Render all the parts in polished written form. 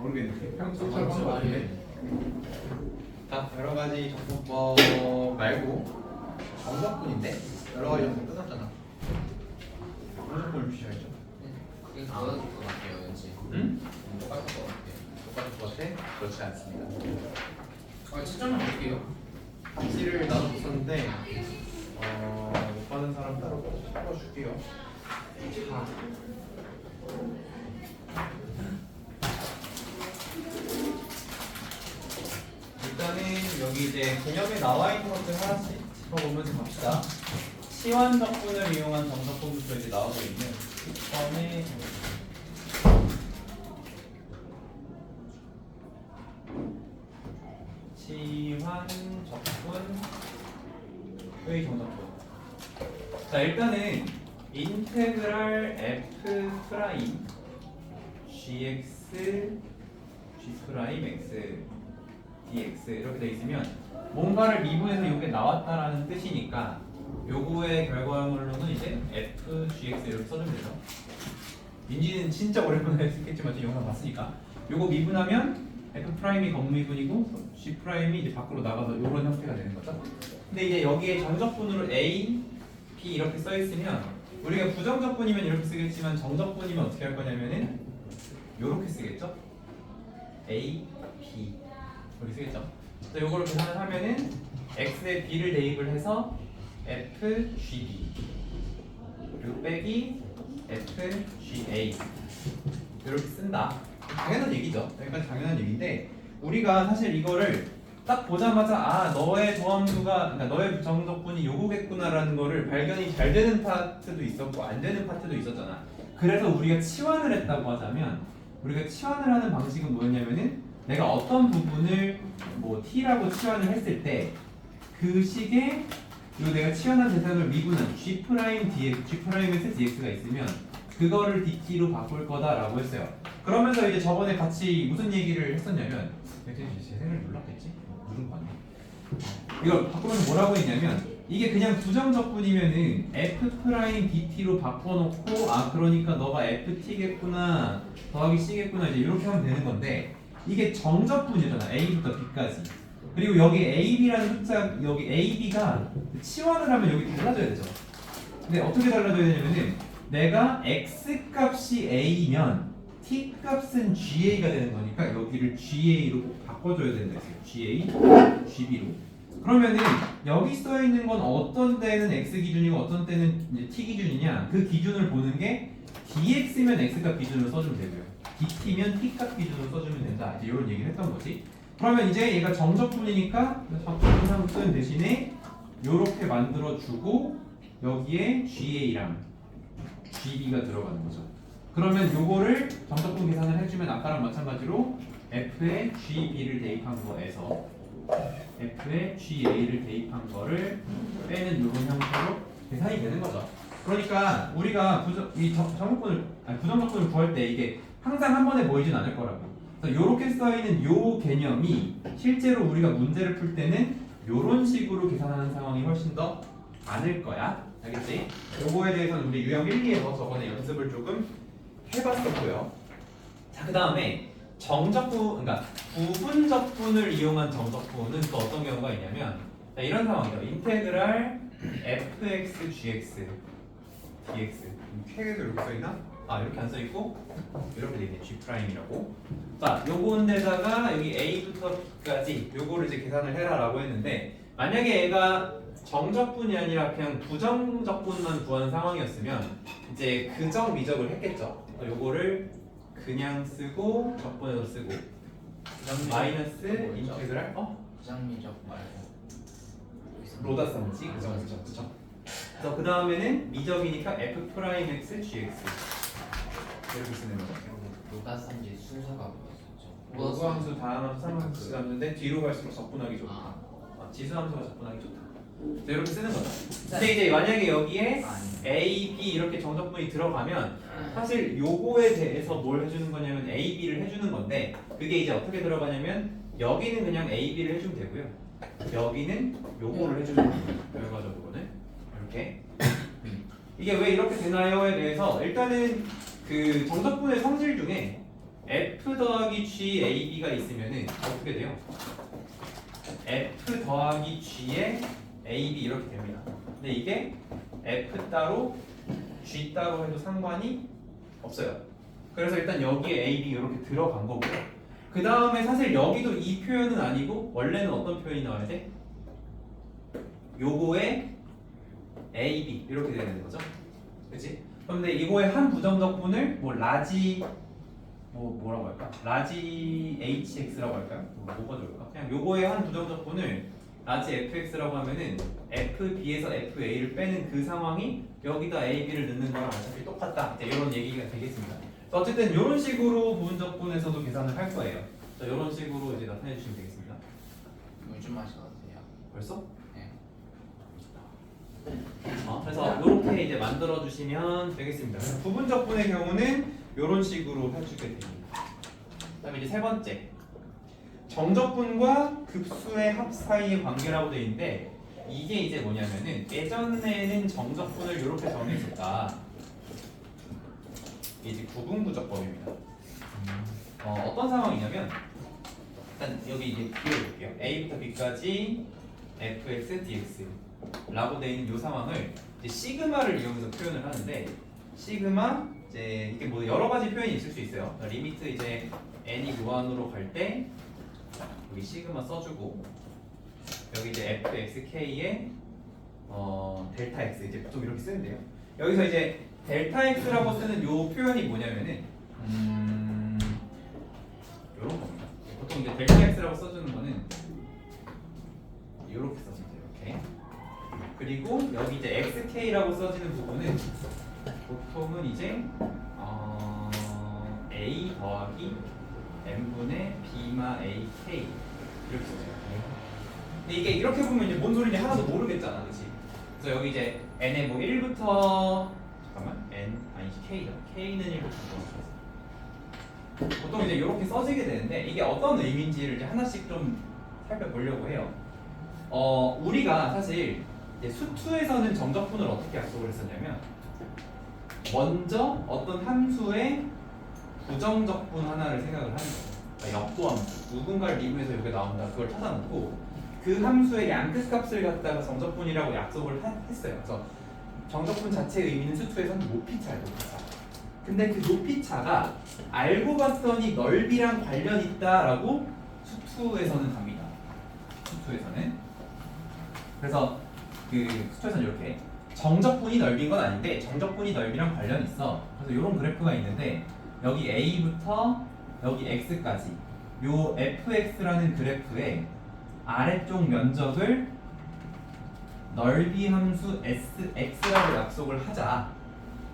모르겠는데 평소처럼 한거 같은데. 자, 여러 가지 적분법 말고 정적분인데 여러 가지 적분 끝났잖아. 정적분을 표시하죠. 그게 그거일 것 같아요, 왠지. 응? 똑같을 것 같아요. 똑같은 것 같아? 그렇지 않습니다. 아, 채점은 어떻게 해요? C를 나눠줬었는데 못 받은 사람 따로 풀어줄게요. 자. 일단은 여기 이제 개념에 나와 있는 것들 하나씩 짚어보면서 갑시다. 치환적분을 이용한 정적분부터 이제 나오고 있는 특권의 치환적분의 정적분. 자, 일단은 인테그랄 f 프라임 gx g 프라임 x dx 이렇게 돼 있으면 뭔가를 미분해서 이게 나왔다라는 뜻이니까 요거의 결과물로는 이제 f gx 이렇게 써주면 되죠. 민지는 진짜 오랜만에 했겠지만 지금 영상 봤으니까 요거 미분하면 f 프라임이 겉미분이고 g 프라임이 이제 밖으로 나가서 요런 형태가 되는 거죠. 근데 이제 여기에 정적분으로 a, b 이렇게 써 있으면 우리가 부정적분이면 이렇게 쓰겠지만 정적분이면 어떻게 할 거냐면은 요렇게 쓰겠죠. a, b 이렇게 쓰겠죠. 그래서 요거를 계산을 하면은 x에 b를 대입을 해서 f, gb 그리고 빼기 f, ga 이렇게 쓴다. 당연한 얘기죠. 여기까지 당연한 얘기인데 우리가 사실 이거를 딱 보자마자 아 너의 도함수가 그러니까 너의 정적분이 요거겠구나라는 거를 발견이 잘 되는 파트도 있었고 안 되는 파트도 있었잖아. 그래서 우리가 치환을 했다고 하자면 우리가 치환을 하는 방식은 뭐였냐면은 내가 어떤 부분을 뭐 t라고 치환을 했을 때 그 식에 요 내가 치환한 대상을 미분한 g 프라임 dx, g 프라임에서 dx가 있으면 그거를 dt로 바꿀 거다라고 했어요. 그러면서 이제 저번에 같이 무슨 얘기를 했었냐면 제 생을 눌렀겠지? 누른 거 아니야? 이걸 바꾸면서 뭐라고 했냐면 이게 그냥 부정적분이면은 f 프라임 dt로 바꿔놓고 아 그러니까 너가 ft겠구나 더하기 c겠구나 이제 이렇게 하면 되는 건데 이게 정적분이잖아. a부터 b까지. 그리고 여기 ab라는 숫자 여기 ab가 치환을 하면 여기 달라져야 되죠. 근데 어떻게 달라져야 되냐면은 내가 x 값이 a면 t 값은 ga가 되는 거니까 여기를 ga로 바꿔줘야 된다 했어요. ga, gb로. 그러면은 여기 써 있는 건 어떤 때는 x 기준이고 어떤 때는 이제 t 기준이냐 그 기준을 보는 게 dx면 x 값 기준으로 써주면 되고요. dt면 t 값 기준으로 써주면 된다. 이제 이런 얘기를 했던 거지. 그러면 이제 얘가 정적분이니까 정적분상 쓰는 대신에 요렇게 만들어주고 여기에 GA랑 GB가 들어가는 거죠. 그러면 요거를 정적분 계산을 해주면 아까랑 마찬가지로 F에 GB를 대입한 거에서 F에 GA를 대입한 거를 빼는 요런 형태로 계산이 되는 거죠. 그러니까 우리가 부정적분을 구할 때 이게 항상 한 번에 보이진 않을 거라고. 요렇게 써있는 요 개념이 실제로 우리가 문제를 풀 때는 요런 식으로 계산하는 상황이 훨씬 더 많을 거야. 알겠지? 요거에 대해서는 우리 유형 1, 2에서 저번에 연습을 조금 해봤었고요. 자, 그 다음에 정적분, 그러니까 부분적분을 이용한 정적분은 또 어떤 경우가 있냐면 자, 이런 상황이죠. 인테그랄 fx, gx, dx 쾌계도 이렇게 써있나? 아 이렇게 안 써있고 이렇게 되겠네. G'이라고. 자 요건데다가 여기 A부터 B까지 요거를 이제 계산을 해라 라고 했는데 만약에 얘가 정적분이 아니라 그냥 부정적분만 구하는 상황이었으면 이제 그정 미적을 했겠죠. 요거를 그냥 쓰고 적분해서 쓰고 마이너스 인테그랄 부정미적 말고 로다썸지 그죠 그죠. 그래서 그 다음에는 미적이니까 f 프라임 x gx 이렇게 쓰는 거죠. 로다삼지 순서가 뭐였었죠? 로그함수, 다항함수, 상함수 쓰는데 뒤로 갈수록 접근하기 좋다. 지수함수가 접근하기 좋다. 그래서 이렇게 쓰는 거죠. 근데 이제 만약에 여기에 A, B 이렇게 정적분이 들어가면 사실 요거에 대해서 뭘 해주는 거냐면 A, B를 해주는 건데 그게 이제 어떻게 들어가냐면 여기는 그냥 A, B를 해주면 되고요. 여기는 요거를 해주는 거예요. 결과적으로는 이렇게. 이게 왜 이렇게 되나요에 대해서 일단은 그 정적분의 성질 중에 f 더하기 G, A, B가 있으면은 어떻게 돼요? F 더하기 G에 A, B 이렇게 됩니다. 근데 이게 F 따로 G 따로 해도 상관이 없어요. 그래서 일단 여기에 A, B 이렇게 들어간 거고요. 그 다음에 사실 여기도 이 표현은 아니고 원래는 어떤 표현이 나와야 돼? 요거에 A, B 이렇게 돼야 되는 거죠. 그렇지? 그런데 이거의 한 부정적분을 뭐 라지 뭐라고 할까? 라지 HX라고 할까요? 뭐가 좋을까? 그냥 요거의 한 부정적분을 라지 FX라고 하면은 FB에서 FA를 빼는 그 상황이 여기다 AB를 넣는 거랑 어차피 똑같다. 이런 얘기가 되겠습니다. 어쨌든 이런 식으로 부분적분에서도 계산을 할 거예요. 자, 이런 식으로 이제 나타내 주시면 되겠습니다. 요즘 맛이 어때요? 벌써? 네. 그래서 이렇게 이제 만들어 주시면 되겠습니다. 그래서 부분적분의 경우는 이런 식으로 해주게 됩니다. 그다음에 이제 세 번째, 정적분과 급수의 합 사이의 관계라고 되어 있는데 이게 이제 뭐냐면은 예전에는 정적분을 이렇게 정했었다. 이게 이제 구분부적법입니다. 어떤 상황이냐면 일단 여기 이제 비워볼게요. A부터 B까지 fx, dx 라고 되어 있는 이 상황을 이제 시그마를 이용해서 표현을 하는데 시그마 이제 이게 뭐 여러 가지 표현이 있을 수 있어요. 리미트 이제 n이 무한으로 갈 때 여기 시그마 써주고 여기 이제 fxk에 델타 x 이제 보통 이렇게 쓰는데요. 여기서 이제 델타 x라고 쓰는 요 표현이 뭐냐면은 요런 겁니다. 보통 이제 델타 x라고 써주는 거는 이렇게 써줍니다. 이렇게. 그리고 여기 이제 xk라고 써지는 부분은 보통은 이제 a 더하기 n분의 b마 ak 이렇게 써져요. 근데 이게 이렇게 보면 이제 뭔 소리인지 하나도 모르겠잖아, 그렇지? 그래서 여기 이제 n의 뭐 1부터 잠깐만 n 아니 k죠. k는 1부터 보통 이제 이렇게 써지게 되는데 이게 어떤 의미인지를 이제 하나씩 좀 살펴보려고 해요. 우리가 사실 이제 수투에서는 정적분을 어떻게 약속을 했었냐면 먼저 어떤 함수의 부정적분 하나를 생각을 하는 거예요. 그러니까 역도함수 누군가를 미분해서 이게 나온다 그걸 찾아놓고 그 함수의 양끝값을 갖다가 정적분이라고 약속을 했어요. 그래서 정적분 자체의 의미는 수투에서는 높이차예요. 높이차. 근데 그 높이차가 알고 봤더니 넓이랑 관련 있다라고 수투에서는 갑니다. 수투에서는. 그래서 그 수투에서는 이렇게 정적분이 넓인 건 아닌데 정적분이 넓이랑 관련 있어. 그래서 이런 그래프가 있는데 여기 A부터 여기 X까지 요 fx라는 그래프의 아래쪽 면적을 넓이 함수 sx라고 약속을 하자.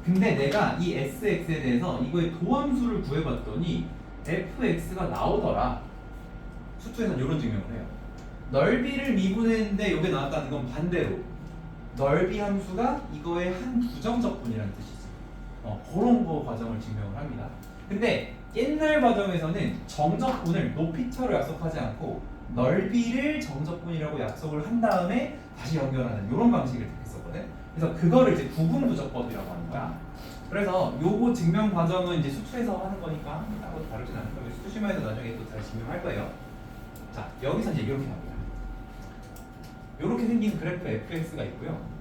근데 내가 이 sx에 대해서 이거의 도함수를 구해봤더니 fx가 나오더라. 수투에서는 이런 증명을 해요. 넓이를 미분했는데 이게 나왔다는 건 반대로 넓이 함수가 이거의 한 부정적분이라는 뜻이지. 그런 거 과정을 증명을 합니다. 근데 옛날 과정에서는 정적분을 높이차로 약속하지 않고 넓이를 정적분이라고 약속을 한 다음에 다시 연결하는 이런 방식을 택했었거든. 그래서 그거를 이제 구분부적법이라고 하는 거야. 그래서 요거 증명 과정은 이제 수투에서 하는 거니까 따로 다루진 않을 거예요. 수시마에서 나중에 또 다시 증명할 거예요. 자, 여기서 이제 이렇게 합니다. 이렇게 생긴 그래프 fx가 있고요.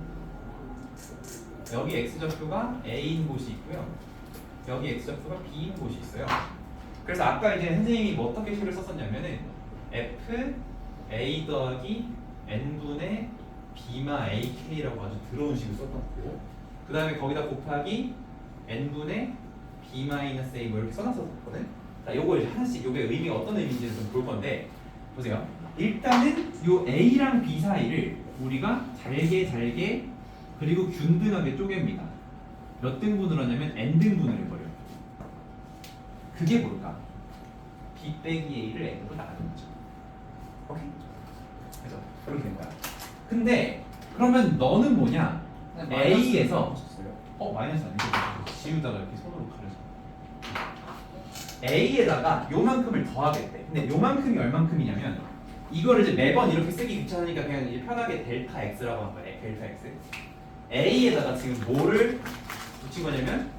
여기 x좌표가 a인 곳이 있고요. 여기 x좌표가 b인 곳이 있어요. 그래서 아까 이제 선생님이 뭐 어떻게 식을 썼었냐면은 f a 더하기 n분의 b마 ak라고 아주 더러운 식을 썼었고 그 다음에 거기다 곱하기 n분의 b 마이너스 a 뭐 이렇게 써놨었거든. 자, 요거 이제 하나씩 요게 의미가 어떤 의미인지를 좀 볼 건데 보세요. 일단은 요 a랑 b 사이를 우리가 잘게 그리고 균등하게 쪼갭니다. 몇 등분을 하냐면 n 등분을 해버려요. 그게 뭘까? b 빼기 a를 n으로 나누는 거죠. 오케이? 그래서 그렇게 된 거야. 근데 그러면 너는 뭐냐? a에서 마이너스 아니고 지우다가 이렇게 손으로 가려서 a에다가 요만큼을 더하겠대. 근데 요만큼이 얼만큼이냐면 이거를 이제 매번 이렇게 쓰기 귀찮으니까 그냥 이제 편하게 델타 x라고 한 거예요. 델타 x. a에다가 지금 뭐를 붙인 거냐면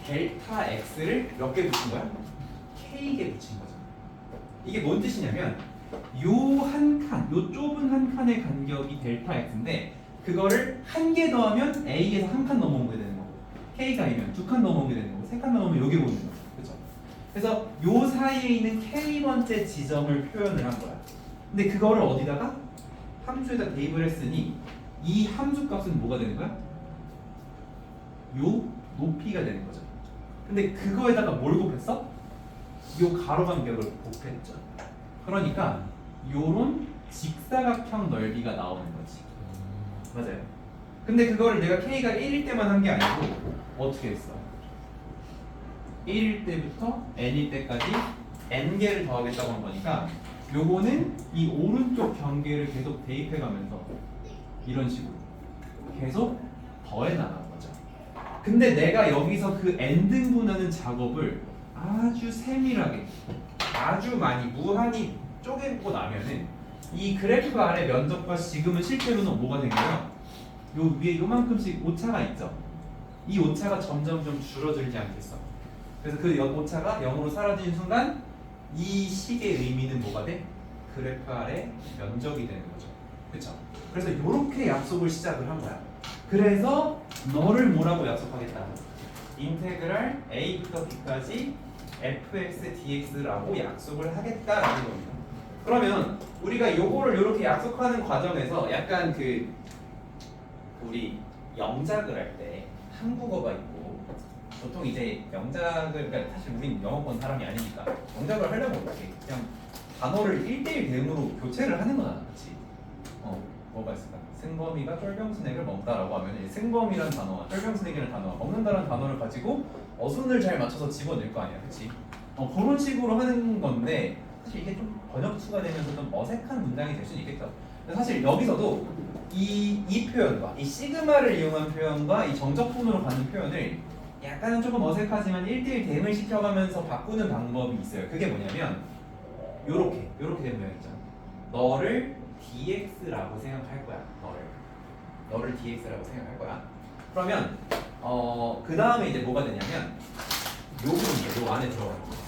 델타 x를 몇 개 붙인 거야? k개 붙인 거죠. 이게 뭔 뜻이냐면 요 한 칸, 요 좁은 한 칸의 간격이 델타 x인데 그거를 한 개 더하면 a에서 한 칸 넘어오게 되는 거고 k가 아니면 두 칸 넘어오게 되는 거고 세 칸 넘어오면 여기 오는 거죠. 그렇죠? 그래서 요 사이에 있는 k번째 지점을 표현을 한 거야. 근데 그거를 어디다가 함수에다 대입을 했으니 이 함수 값은 뭐가 되는 거야? 요 높이가 되는 거죠. 근데 그거에다가 뭘 곱했어? 요 가로간격을 곱했죠. 그러니까 요런 직사각형 넓이가 나오는 거지. 맞아요. 근데 그거를 내가 k가 1일 때만 한 게 아니고 어떻게 했어? 1일 때부터 n일 때까지 n개를 더하겠다고 한 거니까 요거는 이 오른쪽 경계를 계속 대입해 가면서 이런 식으로 계속 더해 나간 거죠. 근데 내가 여기서 그 n등분하는 작업을 아주 세밀하게 아주 많이 무한히 쪼개고 나면은 이 그래프 아래 면적과 지금은 실제로는 뭐가 된 거예요? 요 위에 요만큼씩 오차가 있죠. 이 오차가 점점 줄어들지 않겠어. 그래서 그 오차가 0으로 사라지는 순간 이 식의 의미는 뭐가 돼? 그래프 아래 면적이 되는 거죠. 그렇죠? 그래서 이렇게 약속을 시작을 한 거야. 그래서 너를 뭐라고 약속하겠다? 인테그랄 a부터 b까지 fx dx라고 약속을 하겠다라는 겁니다. 그러면 우리가 요거를 이렇게 약속하는 과정에서 약간 그 우리 영작을 할 때 한국어가 있고 보통 이제 영작을 그러니까 사실 우린 영어권 사람이 아니니까 영작을 하려면 어떻게 그냥 단어를 1대1 대응으로 교체를 하는 거잖아, 그렇지? 뭐가 있을까? 승범이가 쫄병스낵을 먹다라고 하면 이제 승범이라는 단어와 쫄병스낵이라는 단어와 먹는다라는 단어를 가지고 어순을 잘 맞춰서 집어넣을 거 아니야, 그렇지? 그런 식으로 하는 건데 사실 이게 좀 번역투가 되면서 좀 어색한 문장이 될 수는 있겠죠. 근데 사실 여기서도 이 표현과 이 시그마를 이용한 표현과 이 정적분으로 가는 표현을 약간은 조금 어색하지만 1대1 대응을 시켜가면서 바꾸는 방법이 있어요. 그게 뭐냐면 요렇게 된 모양이죠. 너를 dx라고 생각할 거야. 너를 dx라고 생각할 거야. 그러면 그 다음에 이제 뭐가 되냐면 요 부분이죠. 요 안에 들어가는 거.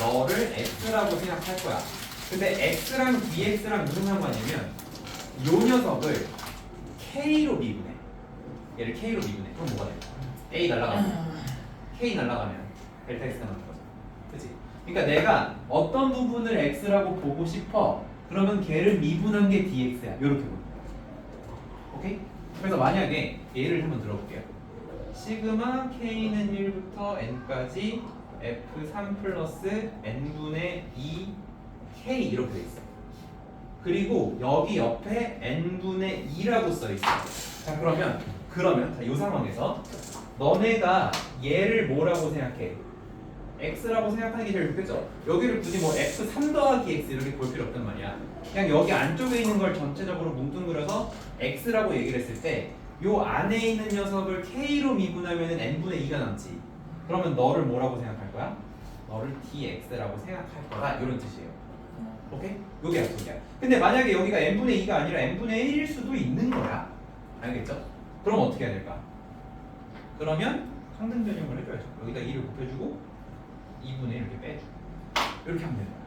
너를 x라고 생각할 거야. 근데 x랑 dx랑 무슨 상관이냐면 요 녀석을 k로 미분해. 얘를 k로 미분해. 그럼 뭐가 돼? a 날라가면 k 날라가면 델타 x가 나오는 거죠. 그렇지? 그러니까 내가 어떤 부분을 x라고 보고 싶어. 그러면 걔를 미분한 게 dx야. 이렇게 보는 거야. 오케이? 그래서 만약에 예를 한번 들어볼게요. 시그마 k는 1부터 n까지 f3 플러스 n분의 2 k 이렇게 돼 있어. 그리고 여기 옆에 n분의 2라고 써 있어. 자 그러면 자, 이 상황에서 너네가 얘를 뭐라고 생각해? x라고 생각하는 게 제일 좋겠죠. 여기를 굳이 뭐 f3 더하기 x 이렇게 볼 필요 없단 말이야. 그냥 여기 안쪽에 있는 걸 전체적으로 뭉뚱그려서 x라고 얘기를 했을 때 요 안에 있는 녀석을 k로 미분하면 n분의 2가 남지. 그러면 너를 뭐라고 생각할 거야? 너를 dx라고 생각할 거다 이런 뜻이에요. 오케이? 요게 약속이야. 근데 만약에 여기가 n분의 2가 아니라 n분의 1일 수도 있는 거야. 알겠죠? 그럼 어떻게 해야 될까? 그러면 상등 변형을 해줘야죠. 여기다 2를 곱해주고 2분의 1 이렇게 빼주고 이렇게 하면 되는 거야.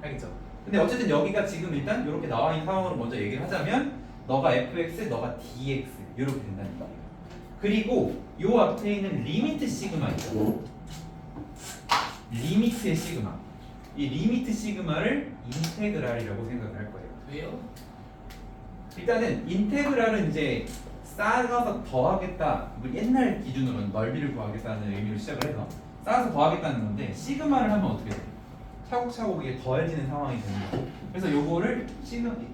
알겠죠? 근데 어쨌든 여기가 지금 일단 이렇게 나와 있는 상황으로 먼저 얘기를 하자면 너가 fx, 너가 dx 이렇게 된다는 거예요. 그리고 요 앞에 있는 리미트 시그마 있죠. 리미트의 시그마. 이 리미트 시그마를 인테그랄이라고 생각을 할 거예요. 왜요? 일단은 인테그랄은 이제 쌓아서 더하겠다. 옛날 기준으로는 넓이를 구하겠다는 의미로 시작을 해서 쌓아서 더하겠다는 건데 시그마를 하면 어떻게 돼? 차곡차곡 이게 더해지는 상황이 되는 거죠. 그래서 요거를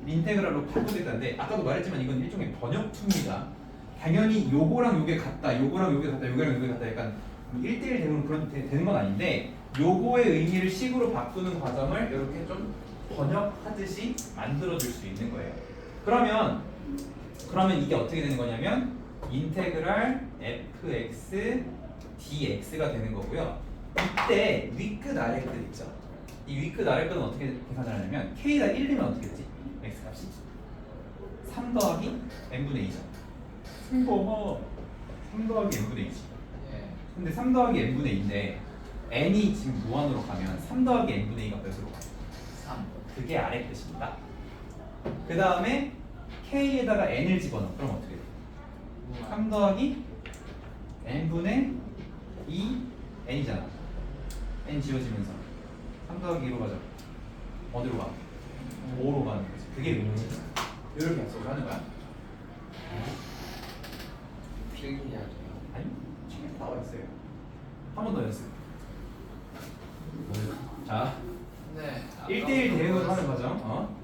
인테그랄로 바꾸겠다는데 아까도 말했지만 이건 일종의 번역투입니다. 당연히 요거랑 요게 같다, 요거랑 요게 같다, 요거랑 요게 같다 약간 1대1 대응으로 그런 되는 건 아닌데 요거의 의미를 식으로 바꾸는 과정을 이렇게 좀 번역하듯이 만들어줄 수 있는 거예요. 그러면 이게 어떻게 되는 거냐면 인테그랄 fx dx가 되는 거고요. 이때 위끝 아래끝 있죠. 이 위끝 아래끝은 어떻게 계산을 하냐면 k가 1이면 어떻게 되지? x 값이 3 더하기 n분의 2죠. 승범아 3 더하기 n분의 2지. 예. 근데 3 더하기 n분의 2인데 n이 지금 무한으로 가면 3 더하기 n분의 2가 몇으로 가? 3. 그게 아래 끝입니다. 그 다음에 k에다가 n을 집어넣어. 그럼 어떻게 돼? 3 더하기 n분의 2 n이잖아. n 지워지면서 3 더하기 2로 가자. 어디로 가? 5로 가는 거지. 그게 문제. 이렇게 약속을 하는 거야. 필기해야 돼요. 아니, 책에 나와 있어요. 한 번 더 연습. 자, 네. 1대1 대응을 하는 과정.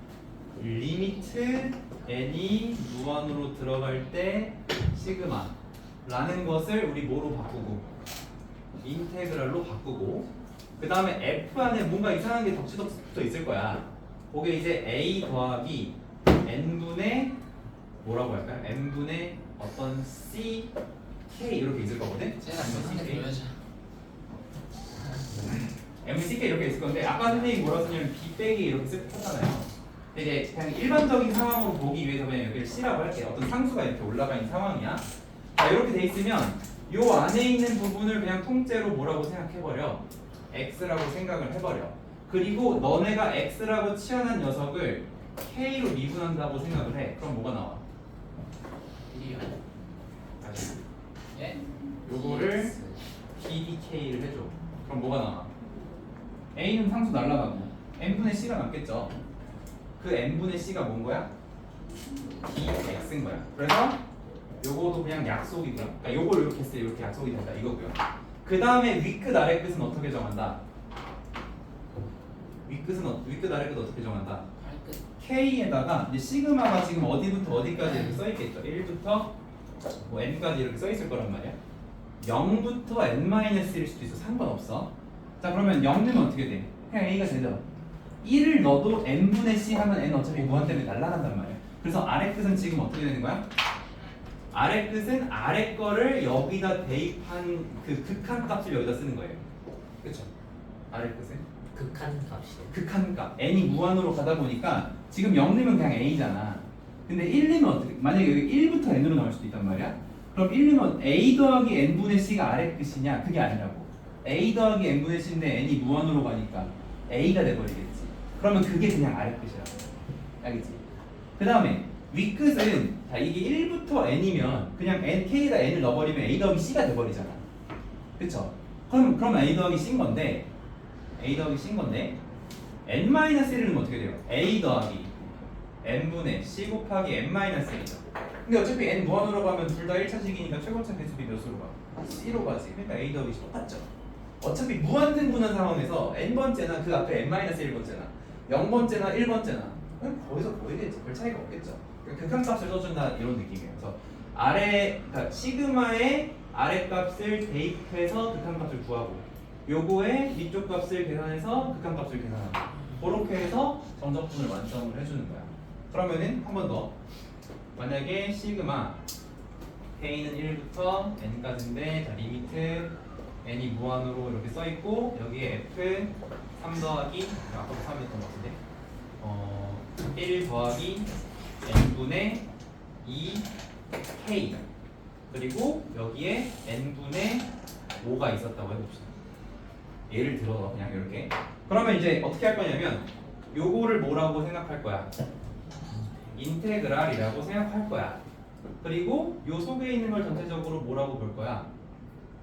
리미트 n이 무한으로 들어갈 때 시그마라는 것을 우리 뭐로 바꾸고 인테그랄로 바꾸고 그 다음에 f 안에 뭔가 이상한 게 덕지덕지 붙어 있을 거야. 그게 이제 a 더하기 n분의 뭐라고 할까요? n분의 어떤 c k 이렇게 있을 거거든. 제가 이거 보여줘. MCK 이렇게 있을 건데 아까 선생님이 뭐라 썼냐면 B 빼기 이렇게 썼잖아요. 근데 이제 그냥 일반적인 상황으로 보기 위해서 그냥 여기를 C라고 할게요. 어떤 상수가 이렇게 올라가 있는 상황이야. 자, 이렇게 돼 있으면 요 안에 있는 부분을 그냥 통째로 뭐라고 생각해버려. X라고 생각을 해버려. 그리고 너네가 X라고 치환한 녀석을 K로 미분한다고 생각을 해. 그럼 뭐가 나와? 1이요. 다시. 예? 요거를 BDK를 해줘. 그럼 뭐가 나와? A는 상수 날라가고 n분의 c가 남겠죠. 그 n분의 c가 뭔 거야? dx인 거야. 그래서 요거도 그냥 약속이고요. 그러니까 요걸 이렇게 했을 때 이렇게 약속이 된다 이거고요. 그 다음에 윗끝 아래 끝은 어떻게 정한다? 윗끝 아래 끝 어떻게 정한다? 발끝. k에다가 이제 시그마가 지금 어디부터 어디까지 이렇게 써 있겠죠. 1부터 뭐 n까지 이렇게 써 있을 거란 말이야. 0부터 n-1일 수도 있어. 상관없어. 자, 그러면 0 넣으면 어떻게 돼? 그냥 a가 되죠. 1을 넣어도 n분의 c 하면 n 어차피 무한 때문에 날아간단 말이야. 그래서 아래 끝은 지금 어떻게 되는 거야? 아래 끝은 아래 거를 여기다 대입한 그 극한 값을 여기다 쓰는 거예요. 그렇죠? 아래 끝은 극한 값이요. 극한 값. n이 무한으로 가다 보니까 지금 0 넣으면 그냥 a잖아. 근데 1 넣으면 어떻게? 만약에 여기 1부터 n으로 나올 수도 있단 말이야. 그럼 1 넣으면 a 더하기 n분의 c가 아래 끝이냐? 그게 아니라고. a 더하기 n분의 c인데 n이 무한으로 가니까 a가 돼버리겠지. 그러면 그게 그냥 아래 끝이라고. 알겠지? 그 다음에 윗끝은 자 이게 1부터 n이면 그냥 k에다 n을 넣어버리면 a 더하기 c가 돼버리잖아. 그쵸? 그럼 a 더하기 c인 건데 n-1을 넣으면 어떻게 돼요? a 더하기 n분의 c 곱하기 n-1이죠. 근데 어차피 n 무한으로 가면 둘 다 1차식이니까 최고차 배수비 몇으로 가? c로 가지. 그러니까 a 더하기 c 똑같죠. 어차피 무한등분한 상황에서 n번째나 그 앞에 n-1번째나 0번째나 1번째나 거기서 거의겠죠. 별 차이가 없겠죠. 그러니까 극한값을 써준다 이런 느낌이에요. 그래서 그러니까 시그마의 아래값을 대입해서 극한값을 구하고 요거의 위쪽 값을 계산해서 극한값을 계산하고 그렇게 해서 정적분을 완성을 해주는 거야. 그러면은 한 번 더 만약에 시그마 k는 1부터 n까지인데 자 리미트 n이 무한으로 이렇게 써 있고 여기에 f 3 더하기 아까도 3이었던 것 같은데 1 더하기 n분의 2k 그리고 여기에 n분의 5가 있었다고 해봅시다. 예를 들어 그냥 이렇게 그러면 이제 어떻게 할 거냐면 요거를 뭐라고 생각할 거야? 인테그랄이라고 생각할 거야. 그리고 요 속에 있는 걸 전체적으로 뭐라고 볼 거야?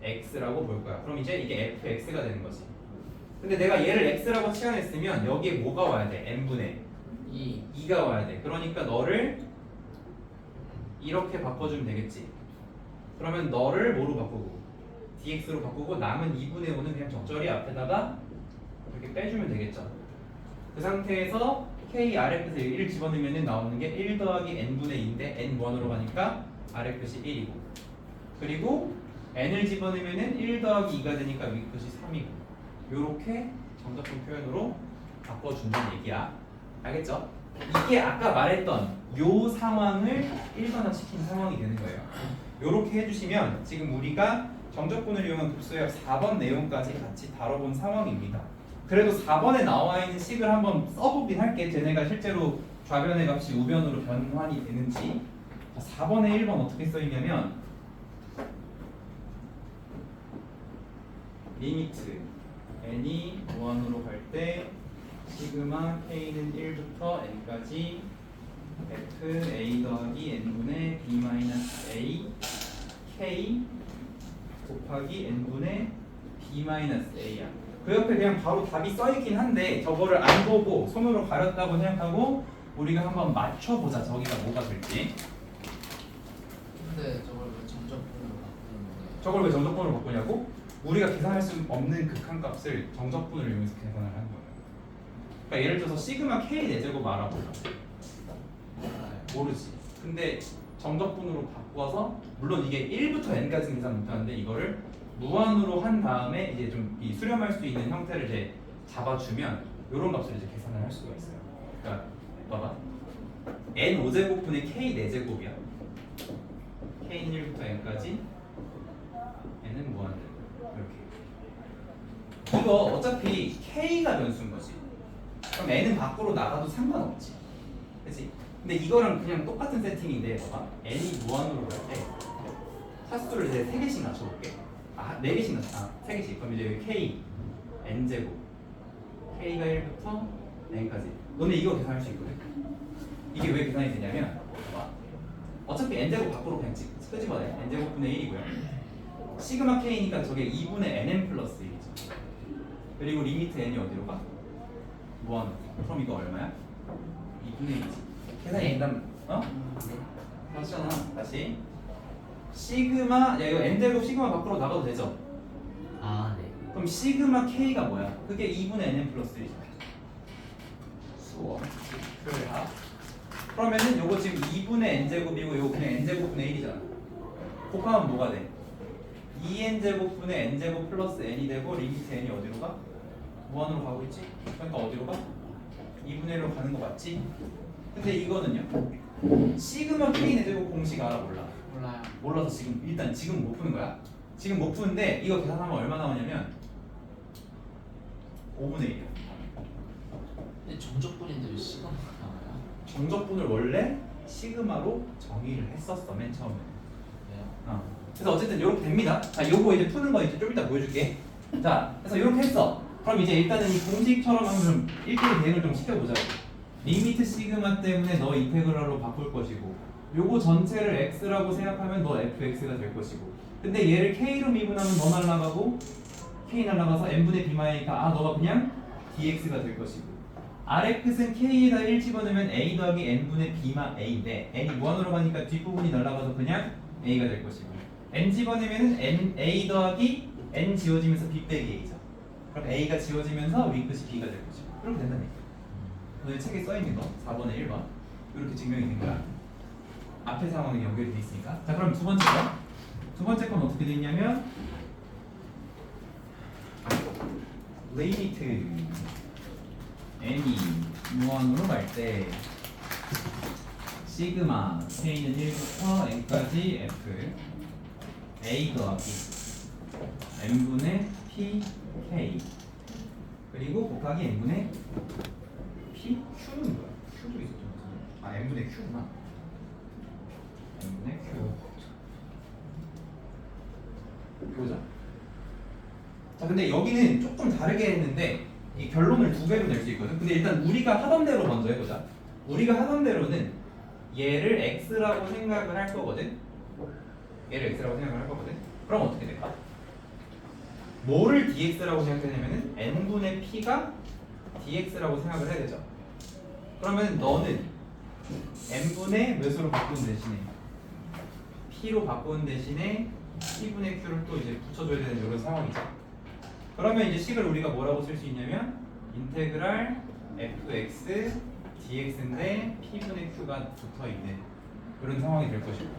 x라고 볼 거야. 그럼 이제 이게 fx가 되는 거지. 근데 내가 얘를 x라고 치환했으면 여기에 뭐가 와야 돼? n분의 2가 와야 돼. 그러니까 너를 이렇게 바꿔주면 되겠지. 그러면 너를 뭐로 바꾸고 dx로 바꾸고 남은 2분의 5는 그냥 적절히 앞에다가 이렇게 빼주면 되겠죠. 그 상태에서 k 아래 끝에 1 집어넣으면 나오는 게 1 더하기 n분의 2인데 n 무한으로 가니까 아래 끝이 1이고 그리고 n을 집어넣으면 1 더하기 2가 되니까 위 끝이 3이고 요렇게 정적분 표현으로 바꿔준다는 얘기야. 알겠죠? 이게 아까 말했던 요 상황을 일반화시킨 상황이 되는 거예요. 요렇게 해주시면 지금 우리가 정적분을 이용한 급수역 4번 내용까지 같이 다뤄본 상황입니다. 그래도 4번에 나와 있는 식을 한번 써보긴 할게. 쟤네가 실제로 좌변의 값이 우변으로 변환이 되는지. 4번에 1번 어떻게 써있냐면 리미트 n이 무한으로 갈 때 시그마 k는 1부터 n까지 f a 더하기 n분의 b 마이너스 a k 곱하기 n분의 b 마이너스 a야. 그 옆에 그냥 바로 답이 써있긴 한데 저거를 안 보고 손으로 가렸다고 생각하고 우리가 한번 맞춰보자. 저기가 뭐가 될지. 근데 저걸 왜 정적분으로 바꾸는 거예요? 저걸 왜 정적분으로 바꾸냐고? 우리가 계산할 수 없는 극한값을 정적분을 이용해서 계산을 하는 거예요. 그러니까 예를 들어서 시그마 k 4제곱 알아보자. 몰라요. 모르지. 근데 정적분으로 바꿔서 물론 이게 1부터 n까지 계산 못하는데 이거를 무한으로 한 다음에 이제 좀 이 수렴할 수 있는 형태를 이제 잡아주면 이런 값을 이제 계산을 할 수가 있어요. 그러니까 봐봐. n 5제곱분의 k 4제곱이야. k는 1부터 n까지 n은 무한대로 이렇게. 이거 어차피 k가 변수인 거지. 그럼 n은 밖으로 나가도 상관없지. 그치? 근데 이거랑 그냥 똑같은 세팅인데 봐봐. n이 무한으로 갈 때 차수를 이제 3개씩 낮춰볼게. 4개씩 낮춰. 3개씩. 그럼 이제 여기 k n제곱 k가 1부터 n까지. 너네 이거 계산할 수 있거든. 이게 왜 계산이 되냐면 봐봐. 어차피 n제곱 밖으로 그냥 끄집어내. n제곱분의 1이고요. 시그마 k니까 저게 2분의 nn 플러스 1이죠. 그리고 리미트 n이 어디로 가? 무한으로. 그럼 이거 얼마야? 2분의 1이지. 계산이 된다면 맞잖아. 다시 시그마 야 이거 n제곱 시그마 밖으로 나가도 되죠? 아, 네. 그럼 시그마 k가 뭐야? 그게 2분의 nn 플러스 1이잖아. 수어 그래야 그러면은 요거 지금 2분의 n제곱이고 요거 그냥 n제곱분의 1이잖아. 곱하면 뭐가 돼? 2n제곱분의 n제곱 플러스 n이 되고 리미트 n이 어디로 가? 무한으로 가고 있지? 그러니까 어디로 가? 2분의 1로 가는 거 맞지? 근데 이거는요? 시그마 k 제곱 공식 알아 몰라? 몰라요. 몰라서 지금 못 푸는 거야? 지금 못 푸는데 이거 계산하면 얼마 나오냐면 5분의 1이야. 근데 정적분인데 왜 시간이 나와요? 정적분을 원래 시그마로 정의를 했었어 맨 처음에. 왜요? 그래서 어쨌든 이렇게 됩니다. 자, 요거 이제 푸는 거 이제 좀 이따 보여줄게. 자, 그래서 이렇게 했어. 그럼 이제 일단은 이 공식처럼 한번 좀 1대1 대응을 좀 시켜보자. 리미트 시그마 때문에 너 인테그랄로 바꿀 것이고, 요거 전체를 x라고 생각하면 너 fx가 될 것이고. 근데 얘를 k로 미분하면 너 날라가고, k 날라가서 n분의 b마이니까 너가 그냥 dx가 될 것이고. 아래 끝은 k에다 1 집어넣으면 a 더하기 n분의 b마 a인데 n이 무한으로 가니까 뒷부분이 날라가서 그냥 a가 될 것이고 n 집어넣으면 n a 더하기 n 지워지면서 b 빼기 a죠. 그럼 a가 지워지면서 위 끝이 b가 될 것이고 그렇게 된다는 얘기야. 오늘 책에 써있는 거 4번에 1번 이렇게 증명이 된 거야. 앞에 상황이 연결이 돼 있으니까. 자, 그럼 두 번째 거. 두 번째 건 어떻게 돼 있냐면 리미트 n이 무한으로 갈 때 시그마 k는 1부터 n까지 f a 더하기 n분의 p k 그리고 곱하기 n분의 p q는 뭐야? q도 있었던 것 같은데 n분의 q구나. n분의 q 보자. 자, 근데 여기는 조금 다르게 했는데 이 결론을 두 배로 낼 수 있거든. 근데 일단 우리가 하던 대로 먼저 해보자. 우리가 하던 대로는 얘를 x라고 생각을 할 거거든. 얘를 x라고 생각을 할 거거든. 그럼 어떻게 될까? 뭐를 dx라고 생각하냐면은 n분의 p가 dx라고 생각을 해야 되죠. 그러면 너는 n분의 몇으로 바꾸는 대신에 p로 바꾸는 대신에 p분의 q를 또 이제 붙여줘야 되는 이런 상황이죠. 그러면 이제 식을 우리가 뭐라고 쓸 수 있냐면 인테그랄 fx dx인데 p분의 q가 붙어 있는 그런 상황이 될 것이고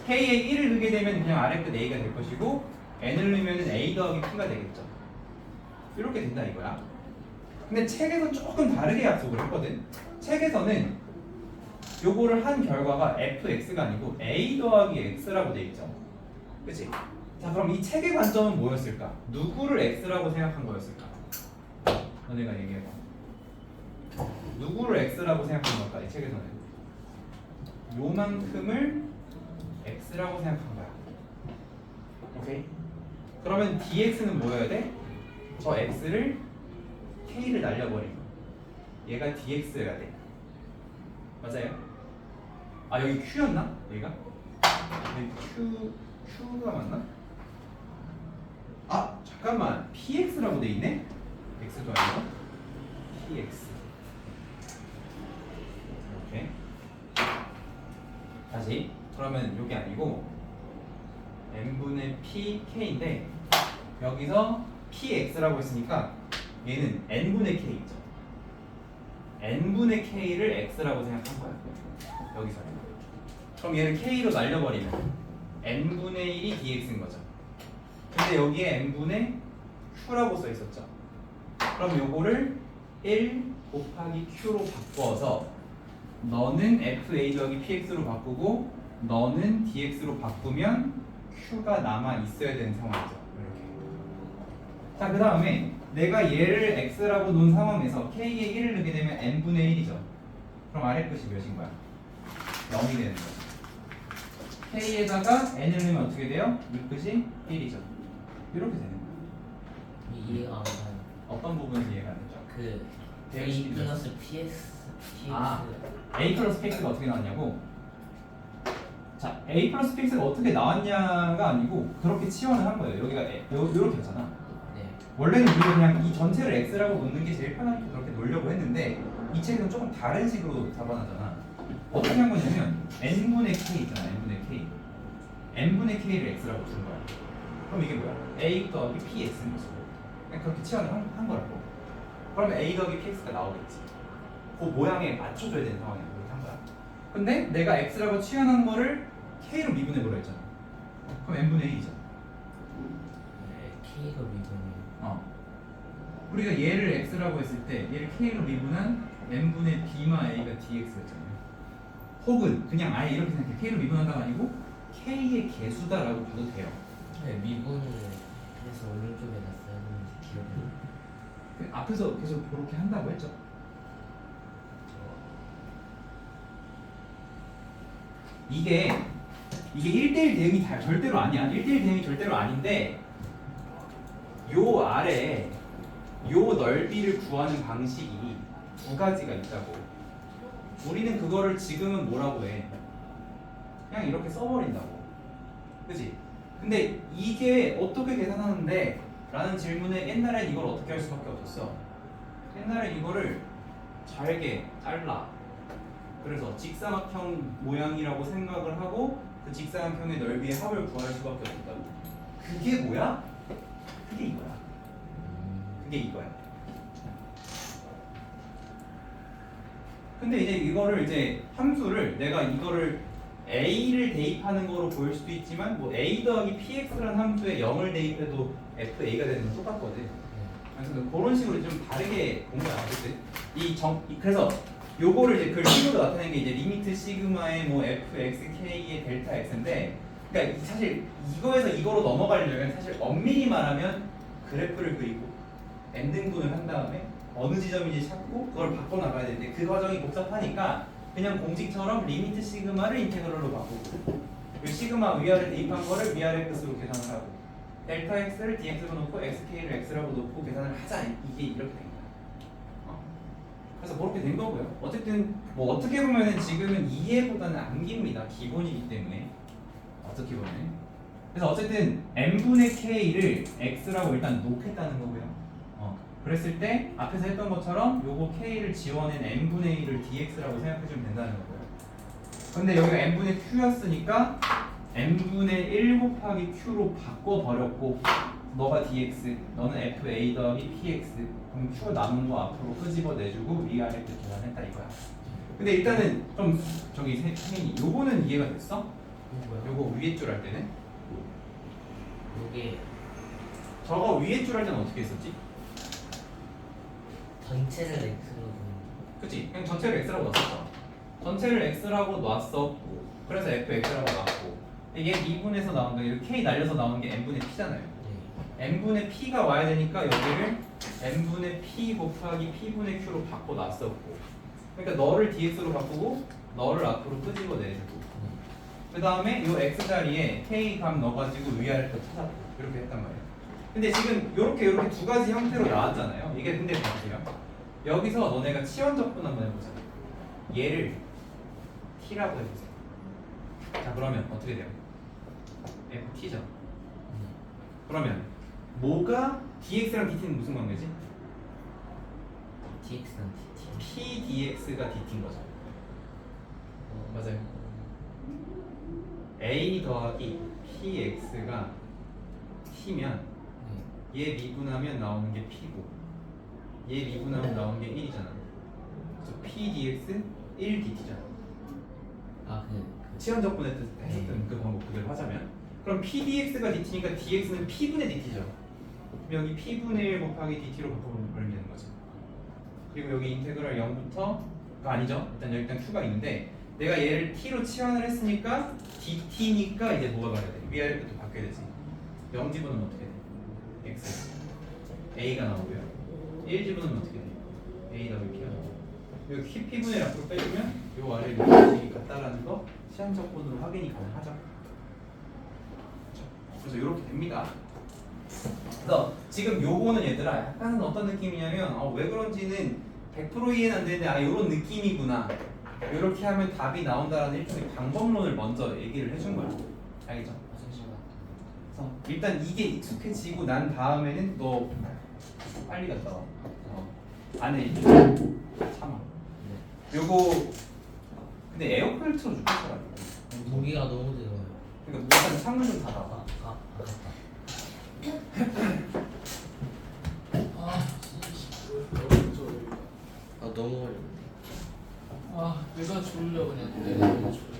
k에 1을 넣게 되면 그냥 아래 끝 a가 될 것이고 n을 넣으면 a 더하기 p가 되겠죠. 이렇게 된다 이거야. 근데 책에서 조금 다르게 약속을 했거든. 책에서는 요거를 한 결과가 fx가 아니고 a 더하기 x라고 돼 있죠. 그치? 자, 그럼 이 책의 관점은 뭐였을까? 누구를 x라고 생각한 거였을까? 너네가 얘기해봐. 누구를 x라고 생각한 걸까? 이 책에서는 요만큼을 x라고 생각한 거야. 오케이? 그러면 dx는 뭐여야 돼? 저 x를 k를 날려버린 거. 얘가 dx여야 돼. 맞아요? 아 여기 q였나? 여기가? 여기 q가 맞나? 아 잠깐만 px라고 돼 있네? x도 아니고 px 이렇게 다시 그러면 요게 아니고 n분의 pk인데 여기서 px라고 했으니까 얘는 n분의 k 있죠. n분의 k를 x라고 생각한 거야. 여기서. 그럼 얘를 k로 날려버리면 n분의 1이 dx인 거죠. 근데 여기에 n분의 q라고 써 있었죠. 그럼 요거를 1 곱하기 q로 바꿔서 너는 fa 더하기 px로 바꾸고 너는 dx로 바꾸면 q가 남아 있어야 되는 상황이죠. 이렇게. 자, 그 다음에 내가 얘를 x라고 놓은 상황에서 k에 1을 넣게 되면 n분의 1이죠. 그럼 아래 끝이 몇인 거야? 0이 되는 거죠. k에다가 n을 넣으면 어떻게 돼요? 이 끝이 1이죠. 이렇게 되는 거예요. 이해가 안 가요. 어떤 부분에서 이해가 안 되죠? 그 대응 A 시키는 플러스 PS 아, a 플러스 px가 어떻게 나왔냐고? 자, a 플러스 px가 어떻게 나왔냐가 아니고 그렇게 치환을 한 거예요. 여기가 요렇게 했잖아. 네. 원래는 우리가 그냥 이 전체를 x라고 놓는 게 제일 편하니까 그렇게 놓으려고 했는데 이 책은 조금 다른 식으로 잡아놨잖아. 어떻게 한 거냐면 n분의 k 있잖아. n분의 k n분의 k를 x라고 준 거야. 그럼 이게 뭐야? a 더하기 px인 거죠. 그냥 그렇게 치환을 한 거라고. 그러면 a 더하기 px가 나오겠지. 그 모양에 맞춰줘야 되는 상황이야. 그렇게 한 거야. 근데 내가 x라고 치환한 거를 k로 미분해보려 했잖아. 그럼 n분의 1이죠. K가 미분이에요. 우리가 얘를 x라고 했을 때 얘를 k로 미분한 n분의 b마 a가 dx였잖아요. 혹은 그냥 아예 이렇게 생각해. k로 미분한다가 아니고 k의 개수다라고 봐도 돼요. 네, 미분을 해서 오른쪽에 놨어야 하는지 기억이 안 나요. 그 앞에서 계속 그렇게 한다고 했죠. 이게 1대1 대응이 절대로 아니야. 1대1 대응이 절대로 아닌데 요 아래 요 넓이를 구하는 방식이 두 가지가 있다고. 우리는 그거를 지금은 뭐라고 해? 그냥 이렇게 써버린다고. 그지? 근데 이게 어떻게 계산하는데? 라는 질문에 옛날엔 이걸 어떻게 할 수밖에 없었어. 옛날엔 이거를 잘게 잘라. 그래서 직사각형 모양이라고 생각을 하고 그 직사각형의 넓이의 합을 구할 수밖에 없었다고. 그게 뭐야? 그게 이거야. 그게 이거야. 근데 이제 이거를 이제 함수를 내가 이거를 a를 대입하는 거로 보일 수도 있지만 뭐 a 더하기 px라는 함수에 0을 대입해도 fa가 되는 건 똑같거든. 그래서 그런 식으로 좀 다르게 본 거야. 그래서 요거를 이제 글씨로 나타낸 게 이제 리미트 시그마의 뭐 fxk의 델타 x인데, 그러니까 사실 이거에서 이거로 넘어가려면 사실 엄밀히 말하면 그래프를 그리고 n등분을 한 다음에 어느 지점인지 찾고 그걸 바꿔 나가야 되는데 그 과정이 복잡하니까 그냥 공식처럼 리미트 시그마를 인테그럴로 바꾸고 그 시그마 위아래 대입한 거를 위아래 끝으로 계산을 하고 델타 x를 dx로 놓고 xk를 x라고 놓고 계산을 하자. 이게 이렇게 된 거야. 그래서 그렇게 된 거고요. 어쨌든 뭐 어떻게 보면은 지금은 이해보다는 암기입니다. 기본이기 때문에 어떻게 보면. 그래서 어쨌든 n분의 k를 x라고 일단 놓겠다는 거고요. 그랬을 때 앞에서 했던 것처럼 요거 k를 지워낸 n분의 1을 dx라고 생각해주면 된다는 거고요. 근데 여기가 n분의 q였으니까 n분의 1 곱하기 q로 바꿔버렸고 너가 dx, 너는 fa 더하기 px. 그럼 q 남은 거 앞으로 끄집어내주고 위아래 끝 계산했다 이거야. 근데 일단은 좀 저기 세민이 요거는 이해가 됐어? 뭐야? 요거 위에 줄 할 때는? 이게 저거 위에 줄 할 때는 어떻게 했었지? 전체를 X로 보는 그치? 그냥 전체를 x라고 놨었죠. 전체를 x라고 놨었고 그래서 fx라고 놨고 얘 미분에서 나온 거 여기 k 날려서 나온 게 n분의 p잖아요. n분의 p가 와야 되니까 여기를 n분의 p 곱하기 p분의 q로 바꿔놨었고 그러니까 너를 dx로 바꾸고 너를 앞으로 끄집어내주고 그 다음에 이 x 자리에 k 값 넣어가지고 위아래 거 찾았고 이렇게 했단 말이에요. 근데 지금 이렇게 두 가지 형태로 나왔잖아요. 이게 근데 보세요. 여기서 너네가 치원적분 한번 해보자. 얘를 t라고 해보세요. 자 그러면 어떻게 돼요? ft죠. 그러면 뭐가 dx랑 dt는 무슨 관계지? dx랑 dt. pdx가 dt인 거죠. 맞아요. a 더하기 px가 t면 얘 미분하면 나오는 게 p고 얘 미분하면 나오는 게 1이잖아. 그래서 pdx 1dt잖아. 아그 치환적분에 했었던 그 방법 그대로 하자면 그럼 pdx가 dt니까 dx는 p분의 dt죠. 그럼 여기 p분의 1 곱하기 dt로 바꿔버리면 되는 거죠. 그리고 여기 인테그랄 0부터 아니죠. 일단 q가 있는데 내가 얘를 t로 치환을 했으니까 dt니까 이제 뭐가 가야 돼? 위아래 것도 바뀌어야 되지. 0 집어넣으면 어떻게 돼? x a가 나오고요. 1 집어넣으면 어떻게 돼? a 더블 p가 나오고 여기 p분의 앞으로 빼주면 요 아래 위치가 같다라는 거 시험적분으로 확인이 가능하죠. 그래서 이렇게 됩니다. 그래서 지금 요거는 얘들아 약간은 어떤 느낌이냐면 왜 그런지는 100% 이해는 안 되는데 요런 느낌이구나. 이렇게 하면 답이 나온다라는 일종의 방법론을 먼저 얘기를 해준 거야. 알겠죠? 그래서 일단 이게 익숙해지고 난 다음에는 너 빨리 갔다 와. 안에 참아. 요거 근데 에어컨을 틀어줄게 차라리. 모기가 너무 들어요. 그러니까 일단 창문 좀 닫아봐. 너무 어려운데. 내가 죽으려 그냥 내가 죽으려.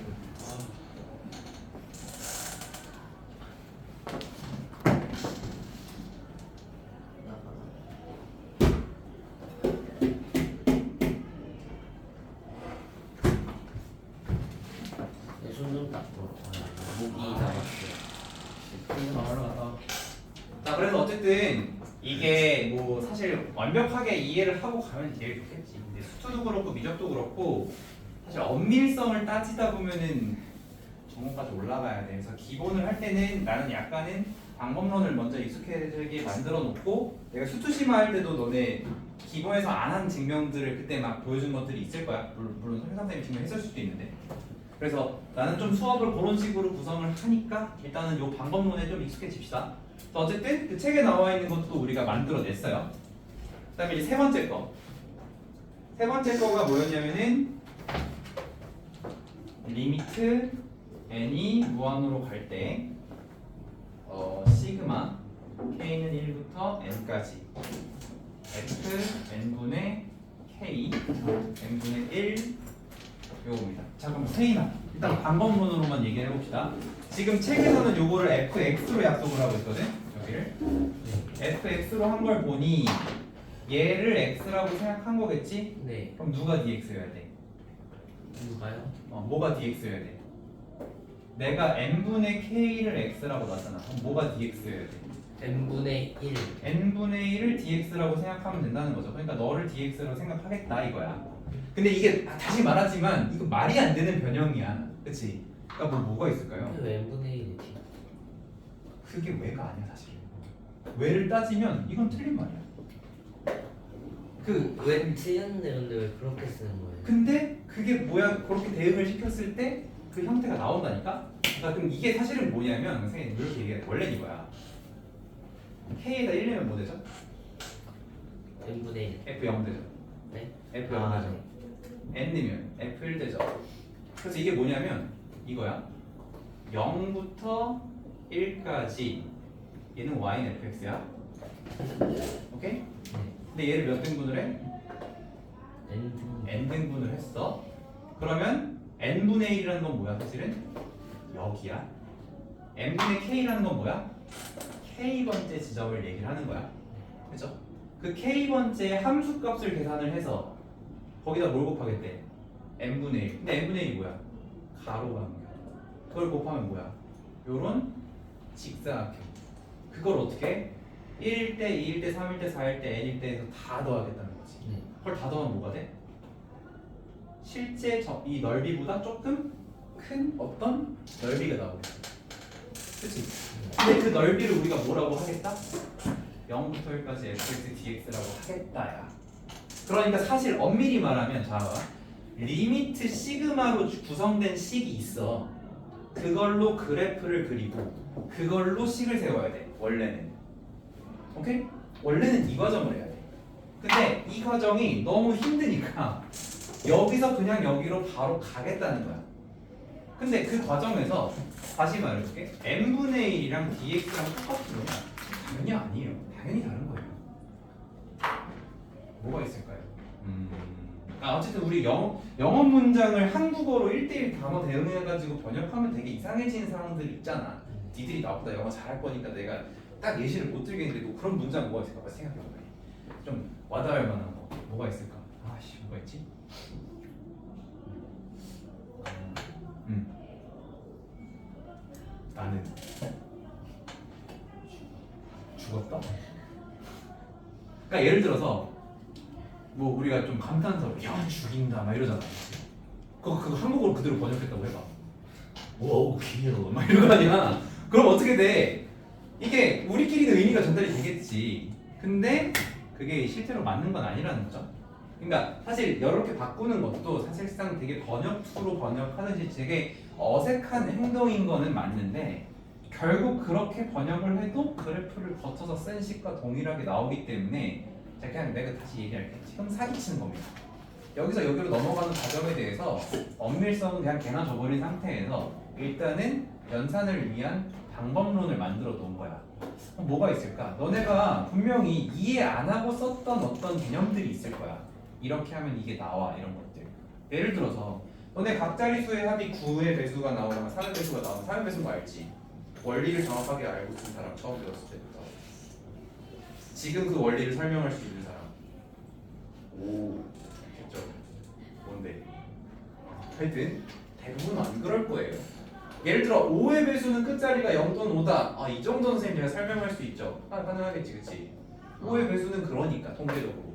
손좀 닦고 모기 나왔어요. 자 그래서 어쨌든 이게 뭐 사실 완벽하게 이해를 하고 가면 제일 좋겠지. 근데 수투도 그렇고 미적도 그렇고 사실 엄밀성을 따지다 보면은 전문까지 올라가야 돼. 그래서 기본을 할 때는 나는 약간은 방법론을 먼저 익숙해지게 만들어 놓고 내가 수투심화 할 때도 너네 기본에서 안 한 증명들을 그때 막 보여준 것들이 있을 거야. 물론 선생님이 증명했을 수도 있는데. 그래서 나는 좀 수업을 그런 식으로 구성을 하니까 일단은 요 방법론에 좀 익숙해집시다. 어쨌든 그 책에 나와 있는 것도 우리가 만들어냈어요. 그다음에 이제 세 번째 거. 세 번째 거가 뭐였냐면은 리미트 n이 무한으로 갈 때 시그마 k는 1부터 n까지 f n분의 k n분의 1 요겁니다. 자 그럼 세이나 일단 방법론으로만 얘기해 봅시다. 지금 책에서는 요거를 fx로 약속을 하고 있거든. 여기를 fx로 한 걸 보니 얘를 x라고 생각한 거겠지? 네. 그럼 누가 dx여야 돼? 누가요? 뭐가 dx여야 돼? 내가 n분의 k를 x라고 놨잖아. 그럼 뭐가 dx여야 돼? n분의 1. n분의 1을 dx라고 생각하면 된다는 거죠. 그러니까 너를 dx로 생각하겠다 이거야. 근데 이게 다시 말하지만 이거 말이 안 되는 변형이야. 그치? 그러니까 뭐가 있을까요? 왜 n분의 1이지? 그게 왜가 아니야 사실. 왜를 따지면 이건 틀린 말이야. 왜 틀렸는데 근데 왜 그렇게 쓰는 거예요? 근데 그게 뭐야? 그렇게 대응을 시켰을 때 그 형태가 나온다니까? 그러니까 그럼 이게 사실은 뭐냐면 선생님 이렇게 얘기해. 원래는 이거야. k에다 1 내면 뭐 되죠? n분의 1. f 0 되죠. 네? f 0 되죠. n 내면 f 1 되죠. 그래서 이게 뭐냐면 이거야. 0부터 1까지 얘는 y는 fx야. 오케이? 네. 근데 얘를 몇 등분을 해? n분. n 등분을 했어. 그러면 n분의 1이라는 건 뭐야 사실은? 여기야. n분의 k라는 건 뭐야? k번째 지점을 얘기를 하는 거야. 그죠? 그 k번째 함수값을 계산을 해서 거기다 뭘 곱하겠대? n분의 1. 근데 n분의 1이 뭐야? 가로가 한 거야. 그걸 곱하면 뭐야? 요런 직사각형. 그걸 어떻게? 1일 때, 2일 때, 3일 때, 4일 때, n일 때에서 다 더하겠다는 거지. 네. 그걸 다 더하면 뭐가 돼? 실제 이 넓이보다 조금 큰 어떤 넓이가 나오겠다. 그치? 근데 그 넓이를 우리가 뭐라고 하겠다? 0부터 1까지 fx dx라고 하겠다야. 그러니까 사실 엄밀히 말하면 자 리미트 시그마로 구성된 식이 있어. 그걸로 그래프를 그리고 그걸로 식을 세워야 돼. 원래는. 오케이? 원래는 이 과정을 해야 돼. 근데 이 과정이 너무 힘드니까 여기서 그냥 여기로 바로 가겠다는 거야. 근데 그 과정에서 다시 말해줄게. n분의 1이랑 dx랑 똑같은 거야. 당연히 아니에요. 당연히 다른 거예요. 뭐가 있을까요? 어쨌든 우리 영어 문장을 한국어로 1대1 단어 대응해가지고 번역하면 되게 이상해지는 상황들 있잖아. 니들이 나보다 영어 잘할 거니까 내가 딱 예시를 못 들겠는데 뭐 그런 문장 뭐가 있을까? 생각해봐. 좀 와닿을 만한 거 뭐가 있을까? 아씨 뭐가 있지? 나는 죽었다? 그러니까 예를 들어서 뭐 우리가 좀 감탄사로 야 죽인다 막 이러잖아. 그거 한국어로 그대로 번역했다고 해봐. 와우 귀여워 막 이런 거 아니야. 그럼 어떻게 돼? 이게 우리끼리는 의미가 전달이 되겠지. 근데 그게 실제로 맞는 건 아니라는 거죠. 그러니까 사실 이렇게 바꾸는 것도 사실상 되게 번역투로 번역하듯이 되게 어색한 행동인 거는 맞는데 결국 그렇게 번역을 해도 그래프를 거쳐서 쓴 식과 동일하게 나오기 때문에 자 그냥 내가 다시 얘기할게. 지금 사기치는 겁니다. 여기서 여기로 넘어가는 과정에 대해서 엄밀성은 그냥 개나 줘버린 상태에서 일단은 연산을 위한 방법론을 만들어 놓은 거야. 뭐가 있을까? 너네가 분명히 이해 안 하고 썼던 어떤 개념들이 있을 거야. 이렇게 하면 이게 나와 이런 것들. 예를 들어서 너네 각자리수의 합이 9의 배수가 나오면 3의 배수가 나오면 3의 배수인 거 알지? 원리를 정확하게 알고 있는 사람 처음 배웠을 때부터 지금 그 원리를 설명할 수 있는 사람. 오, 됐죠? 뭔데? 하여튼 대부분 안 그럴 거예요. 예를 들어 5의 배수는 끝자리가 0 또는 5다. 이 정도는 선생님 제가 설명할 수 있죠. 가능하겠지, 그치? 5의 배수는 그러니까 통계적으로.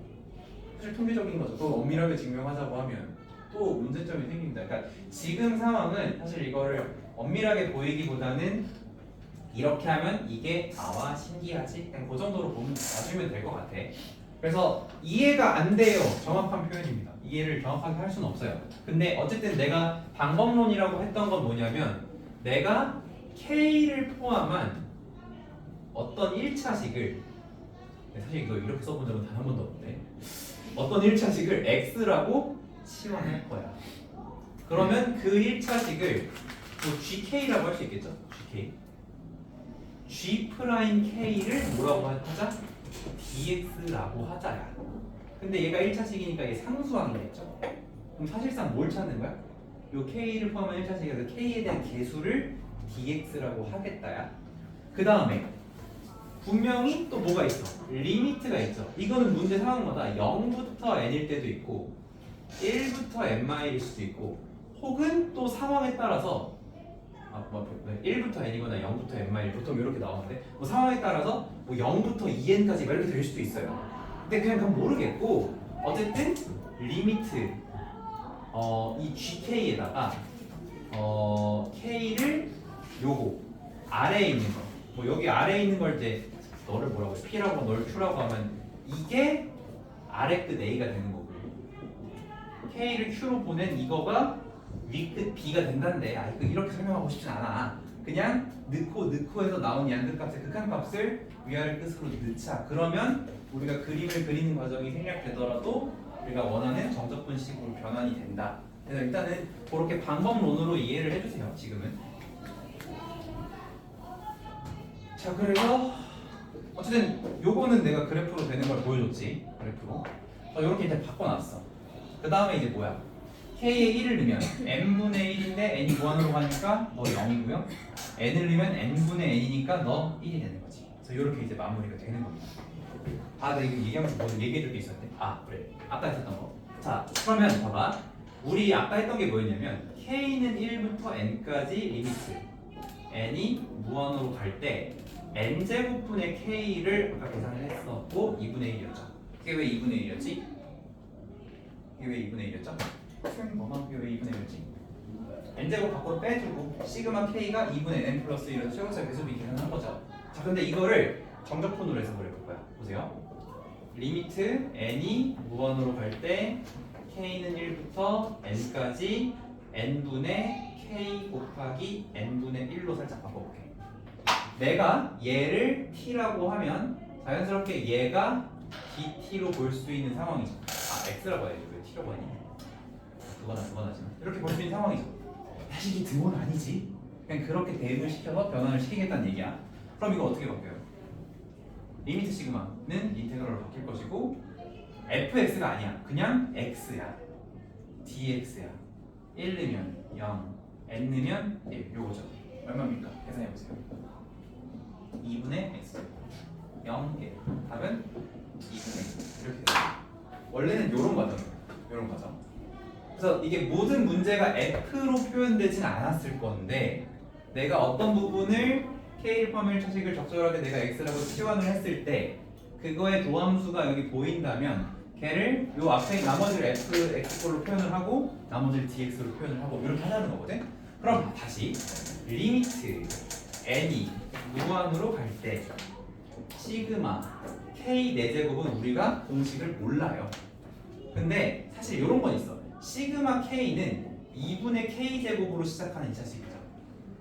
사실 통계적인 거죠. 또 엄밀하게 증명하자고 하면 또 문제점이 생깁니다. 그러니까 지금 상황은 사실 이거를 엄밀하게 보이기보다는 이렇게 하면 이게 나와 신기하지? 그냥 그 정도로 봐주면 될 것 같아. 그래서 이해가 안 돼요. 정확한 표현입니다. 이해를 정확하게 할 수는 없어요. 근데 어쨌든 내가 방법론이라고 했던 건 뭐냐면 내가 K를 포함한 어떤 1차식을 사실 이거 이렇게 써본 적은 단 한 번도 없는데 어떤 1차식을 X라고 치환할 거야. 그러면 그 1차식을 뭐 GK라고 할 수 있겠죠? GK G'K를 뭐라고 하자? dx라고 하자야. 근데 얘가 1차식이니까 얘 상수항이겠죠? 그럼 사실상 뭘 찾는 거야? 요 K를 포함한 1차식에서 K에 대한 개수를 dx라고 하겠다야. 그 다음에 분명히 또 뭐가 있어? 리미트가 있죠. 이거는 문제 상황마다 0부터 n일 때도 있고 1부터 n-일 수도 있고 혹은 또 상황에 따라서 1부터 n이거나 0부터 n-일 보통 이렇게 나오는데 뭐 상황에 따라서 뭐 0부터 2n까지 이렇게 될 수도 있어요. 근데 그냥 모르겠고 어쨌든 리미트 이 gk에다가 k를 요거 아래에 있는 거 뭐 여기 아래에 있는 걸 이제 너를 뭐라고 해? p라고 너를 q라고 하면 이게 아래 끝 a가 되는 거고 k를 q로 보낸 이거가 위끝 b가 된다는데 이거 이렇게 설명하고 싶진 않아. 그냥 넣고 해서 나온 양끝값의 극한값을 위아래 끝으로 넣자. 그러면 우리가 그림을 그리는 과정이 생략되더라도 우리가 원하는 정적분식으로 변환이 된다. 그래서 일단은 그렇게 방법론으로 이해를 해주세요. 지금은. 자, 그래서 어쨌든 요거는 내가 그래프로 되는 걸 보여줬지. 그래프로. 이렇게 이제 바꿔놨어. 그 다음에 이제 뭐야? k에 1을 넣으면 n분의 1인데 n이 무한으로 가니까 너 0이고요. n을 넣으면 n분의 n이니까 너 1이 되는 거지. 그래서 이렇게 이제 마무리가 되는 겁니다. 나 이거 얘기하면서 뭐 얘기해줄 게 있었는데. 그래. 아까 했었던 거. 자, 그러면 봐봐. 우리 아까 했던 게 뭐였냐면 k는 1부터 n까지 리미트 n이 무한으로 갈 때 n제곱분의 k를 아까 계산을 했었고 2분의 1이었죠. 이게 왜 2분의 1이었지? 이게 왜 2분의 1이었죠? 이게 왜 2분의 1이었지? n제곱 밖으로 빼주고 시그마 k가 2분의 n 플러스 1에서 최고차 배수비 계산한 거죠. 자, 근데 이거를 정적분으로 해서 그려볼 거야. 보세요. 리미트 n이 무한으로 갈 때 k는 1부터 n까지 n분의 k 곱하기 n분의 1로 살짝 바꿔볼게. 내가 얘를 t라고 하면 자연스럽게 얘가 dt로 볼 수 있는 상황이죠. 아 x라고 해야지 왜 t라고 하니? 그거나지만 이렇게 볼 수 있는 상황이죠. 사실 이 등호는 아니지. 그냥 그렇게 대응을 시켜서 변환을 시키겠다는 얘기야. 그럼 이거 어떻게 바뀌어요? 리미트 시그마는 인테그럴로 바뀔 것이고 fx가 아니야. 그냥 x야. dx야. 1 넣으면 0, n 넣으면 1 요거죠. 얼마입니까? 계산해보세요. 2분의 x 0, 1 답은 2분의 1 이렇게 돼요. 원래는 요런 과정이에요. 요런 과정. 그래서 이게 모든 문제가 f로 표현되진 않았을 건데 내가 어떤 부분을 k 포함 1차식을 적절하게 내가 x라고 치환을 했을 때 그거의 도함수가 여기 보인다면 걔를 요 앞에 나머지를 fx로 표현을 하고 나머지를 dx로 표현을 하고 이렇게 하자는 거거든. 그럼 다시 리미트 n이 무한으로 갈 때 시그마 k 4제곱은 우리가 공식을 몰라요. 근데 사실 이런 건 있어. 시그마 k는 2분의 k 제곱으로 시작하는 2차식이죠.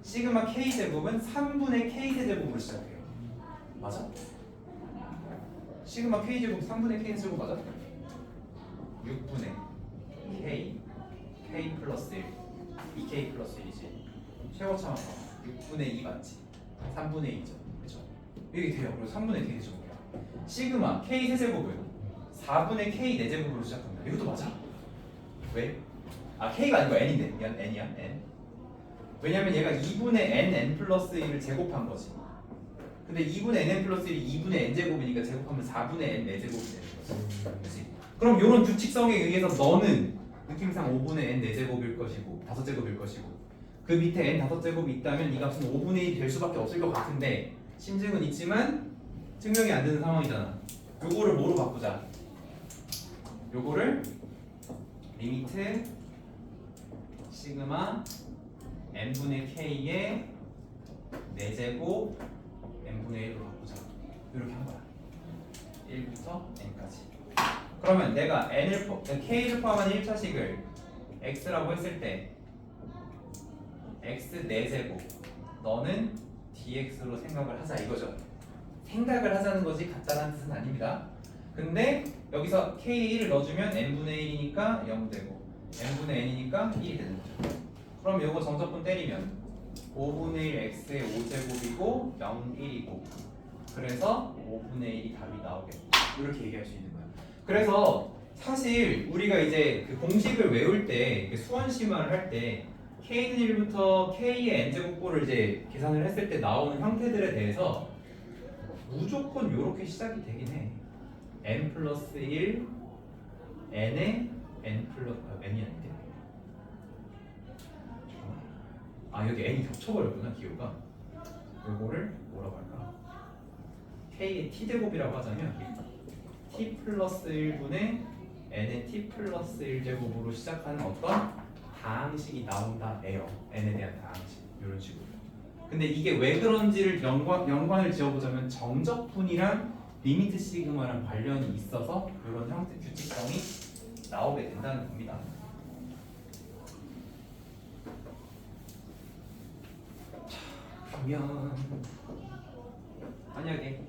시그마 k 제곱은 3분의 k 세제곱으로 시작해요. 맞아? 시그마 k 제곱 3분의 k 세제곱 맞아? 6분의 k 플러스 1 2k 플러스 1이지. 최고차만 봐. 6분의 2 맞지? 3분의 2죠. 그렇죠? 이게 돼요. 그리고 3분의 k 세제곱이야. 시그마 k 세제곱은 4분의 k 4제곱으로 시작합니다. 이것도 맞아? 왜? 아 k가 아니고 n인데 미안 n이야 n. 왜냐면 얘가 2분의 n 플러스 1을 제곱한 거지. 근데 2분의 n 플러스 1이 2분의 n 제곱이니까 제곱하면 4분의 n 4제곱이 되는 거지. 그렇지? 그럼 이런 규칙성에 의해서 너는 느낌상 5분의 n 4제곱일 것이고 5제곱일 것이고 그 밑에 n 5제곱이 있다면 이 값은 5분의 1이 될 수밖에 없을 것 같은데 심증은 있지만 증명이 안 되는 상황이잖아. 요거를 뭐로 바꾸자? 요거를 리미트 시그마 n분의 k의 4제곱 n분의 1로 바꾸자. 이렇게 한 거야. 1부터 n까지. 그러면 내가 k를 포함한 1차식을 x라고 했을 때 x 4제곱 너는 dx로 생각을 하자 이거죠. 생각을 하자는 거지 같다는 뜻은 아닙니다. 근데 여기서 k1을 넣어주면 n분의 1이니까 0되고 n분의 n이니까 1이 되는 거죠. 그럼 요거 정적분 때리면 5분의 1 x의 5제곱이고 0, 1이고 그래서 5분의 1이 답이 나오겠다. 이렇게 얘기할 수 있는 거야. 그래서 사실 우리가 이제 그 공식을 외울 때 수원 심화를 할 때 k는 1부터 k의 n제곱꼴을 이제 계산을 했을 때 나오는 형태들에 대해서 무조건 이렇게 시작이 되긴 해. n 플러스 1 n에 n 플러스 n이 아닌데 아 여기 n이 겹쳐버렸구나 기호가. 요거를 뭐라고 할까? k의 t제곱이라고 하자면 t 플러스 1분의 n의 t 플러스 1제곱으로 시작하는 어떤 다항식이 나온다예요. n에 대한 다항식 이런 식으로. 근데 이게 왜 그런지를 연관을 지어보자면 정적분이랑 리미트 시그마랑 관련이 있어서 이런 형태 규칙성이 나오게 된다는 겁니다. 그러면 만약에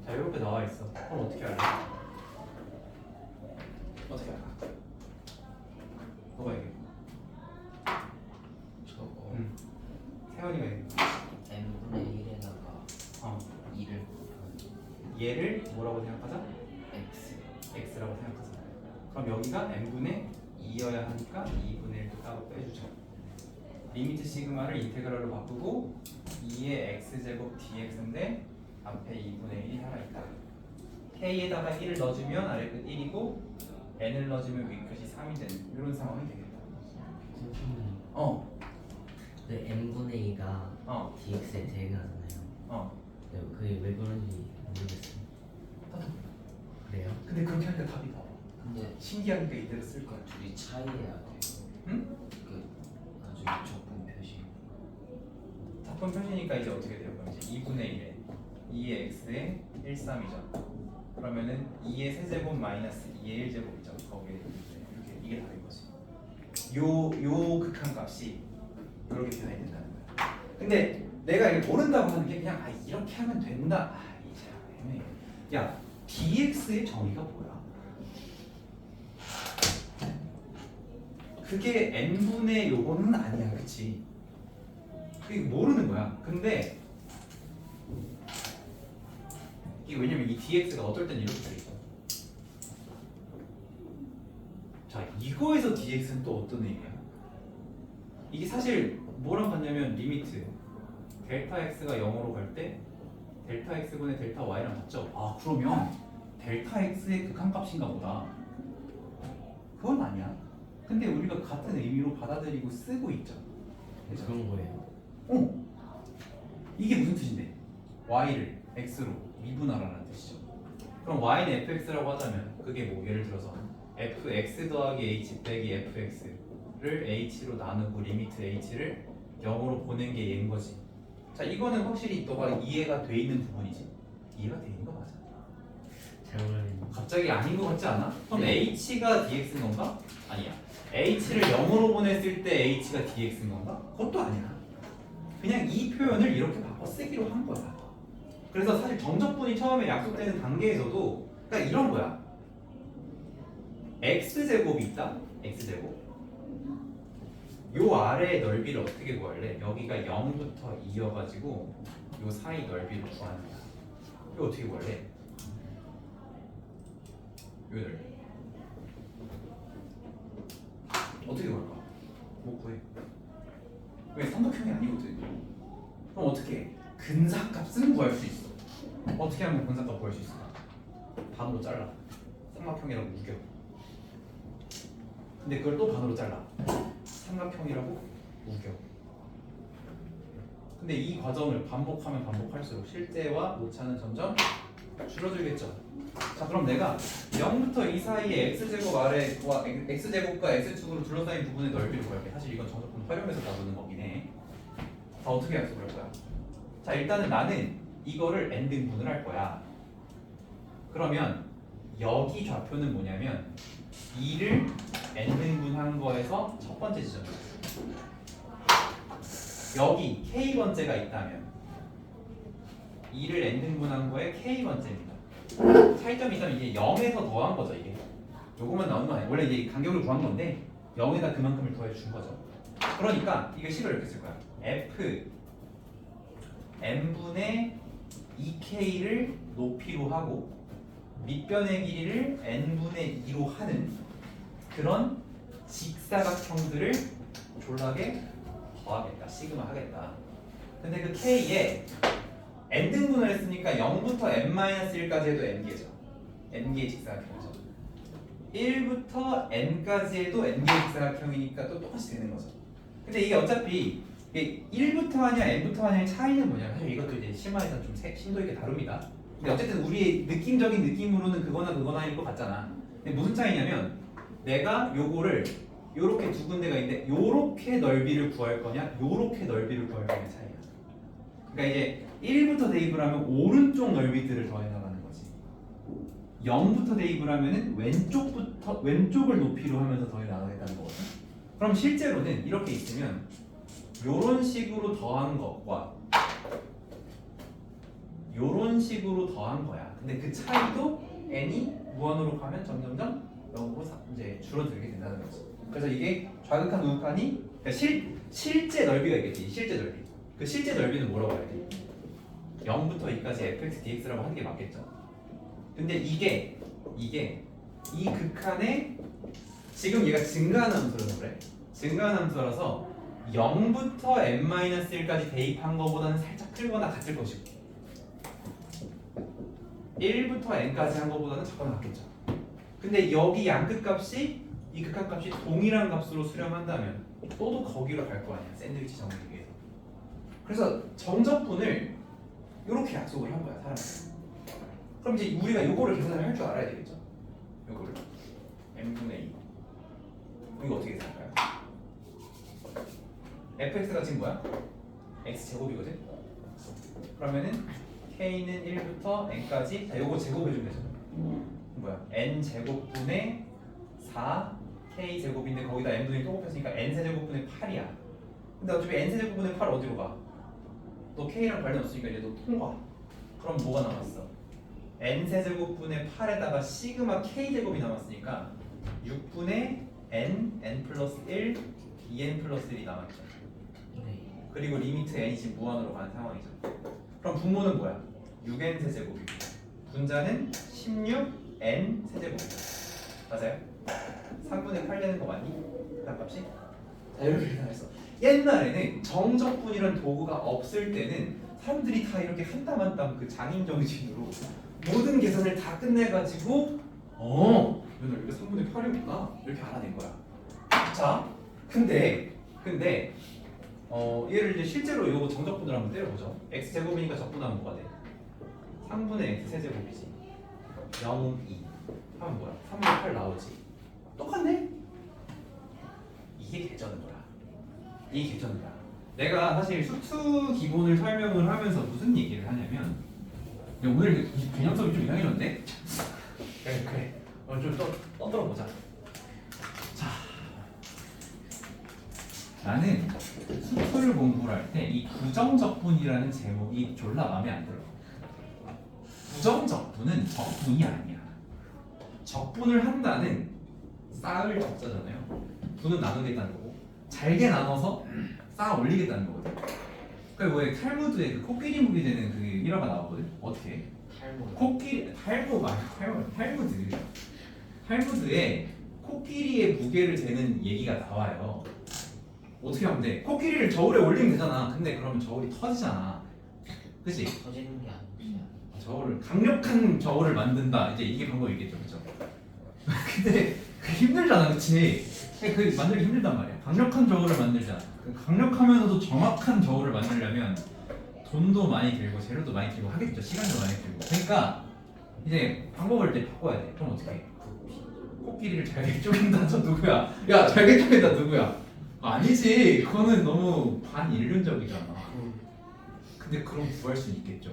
자 이렇게 나와 있어. 그럼 어떻게 할래? 어떻게 할까? 너가 얘기해. 저거 세원이가 얘기해. n분의 1에다가 어. 2를 얘를 뭐라고 생각하자? x x라고 생각하자. 그럼 여기가 n분의 2여야 하니까 2분의 1도 따로 빼주죠. 리미트 시그마를 인테그랄로 바꾸고 2의 x제곱 dx인데 앞에 2분의 1이 살아있다. k에다가 1을 넣어주면 아래 끝 1이고 n을 넣어주면 위 끝이 3이 되는 이런 상황이 되겠다. 선생님 네. n분의 2가 dx에 대응하잖아요. 그게 왜 그런지 모르겠어요. 그래요? 근데 그렇게 하니까 답이 나와. 근데 신기하니까 이대로 쓸 거야. 둘이 차이해야 돼요. 응? 그 나중에 적분 표시. 적분 표시니까 이제 어떻게 돼요? 그럼 이제 2분의 1에 2의 x에 1, 3이죠. 그러면은 2의 세제곱 마이너스 2의 1제곱이죠. 거기에 이제 이렇게 이게 답인 거지. 요 극한값이 이렇게 변해야 된다는 거야. 근데 내가 이걸 모른다고 하는 게 그냥 이렇게 하면 된다. 이제 애매해. 야 dx의 정의가 뭐야? 그게 n분의 요거는 아니야, 그치? 그게 모르는 거야. 근데 이게 왜냐면 이 dx가 어떨 땐 이렇게 돼 있어. 자, 이거에서 dx는 또 어떤 의미야? 이게 사실 뭐랑 같냐면 리미트 델타 x가 0으로 갈 때 델타 x분의 델타 y랑 같죠? 아, 그러면 델타 x의 극한값인가 보다. 그건 아니야. 근데 우리가 같은 의미로 받아들이고 쓰고 있죠. 그죠? 그런 거예요. 이게 무슨 뜻인데? y를 x로 미분하라는 뜻이죠. 그럼 y는 fx라고 하자면 그게 뭐 예를 들어서 fx 더하기 h 빼기 fx를 h로 나누고 리미트 h를 0으로 보낸 게 얘인 거지. 자, 이거는 확실히 너가 이해가 돼 있는 부분이지. 이해가 돼 있는 거 맞아. 잘 모르겠네. 갑자기 아닌 거 같지 않아? 그럼 네. h가 dx인 건가? 아니야. h를 0으로 보냈을 때 h가 dx인 건가? 그것도 아니야. 그냥 이 표현을 이렇게 바꿔 쓰기로 한 거야. 그래서 사실 정적분이 처음에 약속되는 단계에서도 그러니까 이런 거야. x제곱이 있다. x제곱. 요 아래의 넓이를 어떻게 구할래? 여기가 0부터 2여가지고 요 사이 넓이를 구하는 거야. 이거 어떻게 구할래? 요 넓이. 어떻게 구할까? 뭐 구해? 왜 삼각형이 아니거든. 그럼 어떻게 해? 근사값은 구할 수 있어. 어떻게 하면 근사값 구할 수 있을까? 반으로 잘라. 삼각형이라고 우겨. 근데 그걸 또 반으로 잘라. 삼각형이라고 우겨. 근데 이 과정을 반복하면 반복할수록 실제와 오차는 점점 줄어들겠죠. 자, 그럼 내가 0부터 2 사이에 x제곱 아래와 x제곱과 x축으로 둘러싸인 부분의 넓이를 구할게. 사실 이건 정적분 활용해서 나누는 거긴 해. 자, 어떻게 약속할 거야? 자, 일단은 나는 이거를 n등분을 할 거야. 그러면 여기 좌표는 뭐냐면 2를 n등분한 거에서 첫 번째 지점이야. 여기 k번째가 있다면 2를 n등분한 거에 k번째입니다. 차이점이 있다면 이게 0에서 더한 거죠. 이게 요거만 나오는 거 아니에요. 원래 이제 간격을 구한 건데 0에다 그만큼을 더해 준 거죠. 그러니까 이거 식을 이렇게 쓸 거야. f n분의 2k를 높이로 하고 밑변의 길이를 n분의 2로 하는 그런 직사각형들을 졸라게 더하겠다. 시그마 하겠다. 근데 그 k에 n등분을 했으니까 0부터 n-1까지 해도 n개죠. n개의 직사각형이죠. 1부터 n까지 해도 n개의 직사각형이니까 또 똑같이 되는 거죠. 근데 이게 어차피 이게 1부터 하냐 n부터 하냐의 차이는 뭐냐면 사실 이것도 이제 심화에서 좀 심도 있게 다룹니다. 근데 어쨌든 우리의 느낌적인 느낌으로는 그거나일 것 같잖아. 근데 무슨 차이냐면 내가 요거를 요렇게 두 군데가 있는데 요렇게 넓이를 구할 거냐 요렇게 넓이를 구할 거냐 차이야. 그러니까 이제 1부터 대입을 하면 오른쪽 넓이들을 더해 나가는 거지. 0부터 대입을 하면은 왼쪽을 높이로 하면서 더해 나가겠다는 거거든. 그럼 실제로는 이렇게 있으면 요런 식으로 더한 것과 요런 식으로 더한 거야. 근데 그 차이도 n이 무한으로 가면 점점점 0으로 이제 줄어들게 된다는 거지. 그래서 이게 좌극한 우극한이 그러니까 실제 넓이가 있겠지. 실제 넓이. 그 실제 넓이는 뭐라고 해야 돼? 0부터 2까지 fx dx라고 하는 게 맞겠죠. 근데 이게 이 극한에 지금 얘가 증가하는 함수라서 그래. 증가하는 함수라서 0부터 n-1까지 대입한 거보다는 살짝 크거나 같을 것이고 1부터 n까지 한 거보다는 작거나 같겠죠. 근데 여기 양끝값이 이 극한값이 동일한 값으로 수렴한다면 또도 거기로 갈 거 아니야. 샌드위치 정리를 위해서. 그래서 정적분을 이렇게 약속을 한 거야, 사람들이. 그럼 이제 우리가 요거를 계산을 할 줄 알아야 되겠죠. 요거를. n분의 2. 이거 어떻게 생각할까요? fx가 지금 뭐야? x제곱이거든? 그러면은 k는 1부터 n까지 자 요거 제곱해주면 되죠. 뭐야? n제곱분의 4 k제곱인데 거기다 n분의 1 또 곱했으니까 n세제곱분의 8이야. 근데 어차피 n세제곱분의 8 어디로 가? 너 k랑 관련 없으니까 이제 너 통과. 그럼 뭐가 남았어? n세제곱분의 8에다가 시그마 k제곱이 남았으니까 6분의 n 플러스 1 2n 플러스 1이 남았죠. 네. 그리고 리미트 n이 지금 무한으로 가는 상황이죠. 그럼 분모는 뭐야? 6n 세제곱이고 분자는 16n 세제곱이죠. 맞아요? 3분의 8 되는 거 맞니? 그 값이? 자 이렇게 계산했어. 옛날에는 정적분이란 도구가 없을 때는 사람들이 다 이렇게 한 땀 한 땀 그 장인 정신으로 모든 계산을 다 끝내가지고 얘는 이게 3분의 8이구나 이렇게 알아낸 거야. 자, 근데 얘를 이제 실제로 이거 정적분을 한번 때려보죠. x 제곱이니까 적분하면 뭐가 돼? 3분의 x 세제곱이지. 0, 2 하면 뭐야? 3분의 8 나오지. 똑같네? 이게 개쩌는 거야. 이게 개쩌는 거야. 내가 사실 수투 기본을 설명을 하면서 무슨 얘기를 하냐면 오늘 이 개념 수업이 좀 이상해졌는데? 그래. 좀 떠들어 보자. 자, 나는 수투를 공부를 할 때 이 부정적분이라는 제목이 졸라 마음에 안 들어. 부정적분은 적분이 아니야. 적분을 한다는 쌓을 적자잖아요. 분은 나누겠다는 거고 잘게 나눠서 쌓아 올리겠다는 거거든. 그러니까 왜 탈무드에 그 코끼리 무게 되는 그 일화가 나오거든. 어떻게 해? 탈무드에 코끼리의 무게를 재는 얘기가 나와요. 어떻게 하면 돼? 코끼리를 저울에 올리면 되잖아. 근데 그러면 저울이 터지잖아. 그치? 터지는 게 아니야. 저울을 강력한 저울을 만든다. 이제 이게 방법이겠죠, 그렇죠? 근데 힘들잖아, 그치? 그 만들기 힘들단 말이야. 강력한 저울을 만들자. 강력하면서도 정확한 저울을 만들려면 돈도 많이 들고 재료도 많이 들고 하겠죠. 시간도 많이 들고. 그러니까 이제 방법을 이제 바꿔야 돼. 그럼 어떻게 해? 코끼리를 잘게 쪼갠다. 저 누구야? 야, 잘게 쪼갠다 누구야? 아니지. 그거는 너무 반인륜적이잖아. 근데 그럼 구할 수는 있겠죠.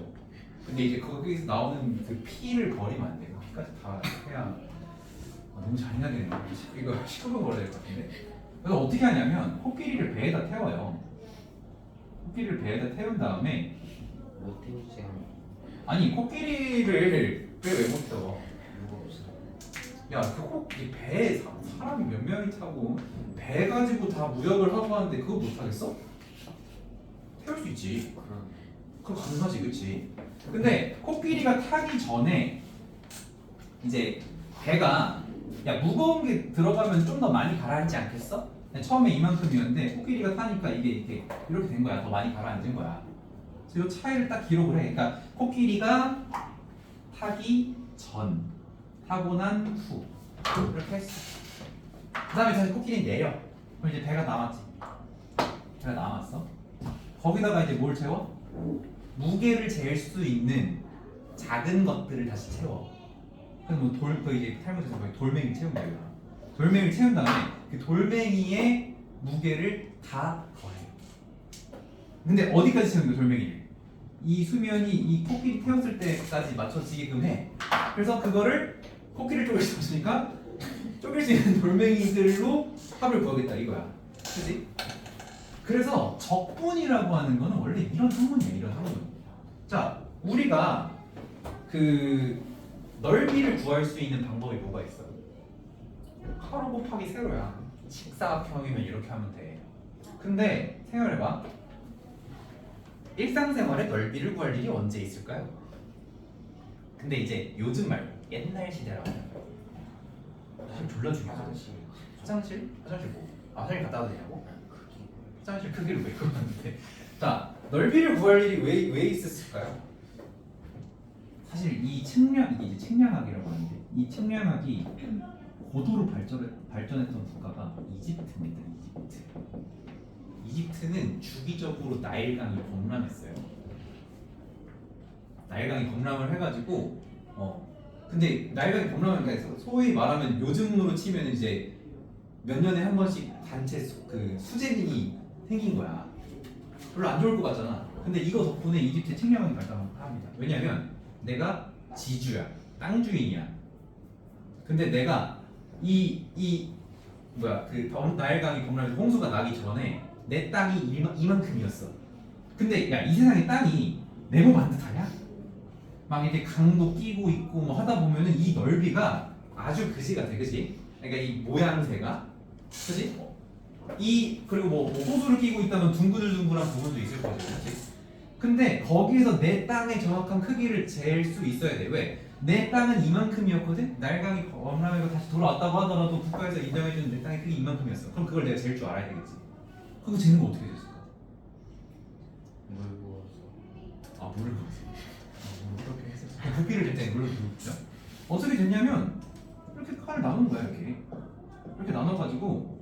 근데 이제 거기서 나오는 그 피를 버리면 안 돼요. 피까지 다 해야 너무 잔인하게 이거 19분 걸려야 될 것 같은데. 그래서 어떻게 하냐면 코끼리를 배에다 태워요. 코끼리를 배에다 태운 다음에 못 태우지 않아. 아니 코끼리를 배 왜 못 태워? 이유가 없어. 야, 배에 사람이 몇 명이 타고 배 가지고 다 무역을 하고 하는데 그거 못 하겠어? 태울 수 있지. 그럼 가능하지, 그렇지? 근데 코끼리가 타기 전에 이제 배가 야 무거운 게 들어가면 좀 더 많이 가라앉지 않겠어? 처음에 이만큼이었는데 코끼리가 타니까 이게 이렇게 된 거야. 더 많이 가라앉은 거야. 그래서 이 차이를 딱 기록을 해. 그러니까 코끼리가 타기 전, 타고 난 후 이렇게 했어. 그 다음에 다시 코끼리 내려. 그럼 이제 배가 남았지. 배가 남았어. 거기다가 이제 뭘 채워? 무게를 잴 수 있는 작은 것들을 다시 채워. 그럼 그 이제 탈무드에서 거기 돌멩이 채운 거야. 돌멩이를 채운 다음에 그 돌멩이의 무게를 다 더해. 근데 어디까지 채우는 거야, 돌멩이를? 이 수면이 이 코끼리 태웠을 때까지 맞춰지게끔 해. 그래서 그거를 코끼리를 쪼갤 수 없으니까 쪼갤 수 있는 돌멩이들로 합을 구하겠다 이거야. 그렇지? 그래서 적분이라고 하는 거는 원래 이런 학문이야, 이런 학문. 자, 우리가 그 넓이를 구할 수 있는 방법이 뭐가 있어? 가로 곱하기 세로야. 직사각형이면 이렇게 하면 돼. 근데 생각해봐. 일상생활에 넓이를 구할 일이 언제 있을까요? 근데 이제 요즘 말고 옛날 시대라고 생각해요. 지금 졸라 중요하거든. 화장실? 화장실 뭐? 아, 화장실 갔다 와도 되냐고? 화장실 크기를 왜 그러는데? 자, 넓이를 구할 일이 왜 있었을까요? 사실 이 측량이 이제 측량학이라고 하는데 이 측량학이 고도로 발전했던 국가가 이집트입니다. 이집트는 주기적으로 나일강이 범람했어요. 나일강이 범람을 해가지고 근데 날강이 범람하니까 소위 말하면 요즘으로 치면 이제 몇 년에 한 번씩 단체 수재민이 생긴 거야. 별로 안 좋을 것 같잖아. 근데 이거 덕분에 이집트의 책량이 발달합니다. 왜냐면 내가 지주야, 땅 주인이야. 근데 내가 나일강이 범람해서 홍수가 나기 전에 내 땅이 이만큼이었어. 근데 야, 이 세상에 땅이 네모 반듯하냐? 막 이렇게 강도 끼고 있고 뭐 하다 보면은 이 넓이가 아주 그지 같아, 그지? 그러니까 이 모양새가, 그지? 그리고 뭐 호수를 끼고 있다면 둥글둥글한 부분도 있을 거죠, 그렇지? 근데 거기에서 내 땅의 정확한 크기를 잴 수 있어야 돼. 왜? 내 땅은 이만큼이었거든? 날강이 범람해서 다시 돌아왔다고 하더라도 국가에서 인정해주는 내 땅의 크기 이만큼이었어. 그럼 그걸 내가 잴 줄 알아야 되겠지. 그거 재는 거 어떻게 됐을까? 물 부어서. 아, 물을 부었어. 그렇게 했었어. 부피를 잴 때 물을 부었죠. 어떻게 됐냐면 이렇게 칼을 나눈 거야, 이렇게 나눠가지고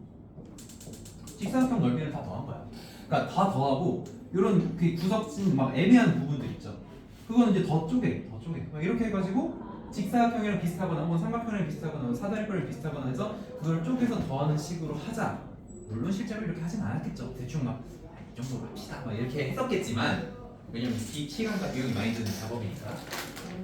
직사각형 넓이를 다 더한 거야. 그러니까 다 더하고 이런 그 구석진 막 애매한 부분들 있죠. 그거는 이제 더 쪼개. 막 이렇게 해가지고 직사각형이랑 비슷하거나 혹은 삼각형이랑 비슷하거나 사다리꼴이랑 비슷하거나 해서 그걸 쪼개서 더하는 식으로 하자. 물론 실제로 이렇게 하진 않았겠죠. 대충 막 이 정도로 합시다 막 이렇게 했었겠지만, 왜냐면 시간과 비용이 많이 드는 작업이니까.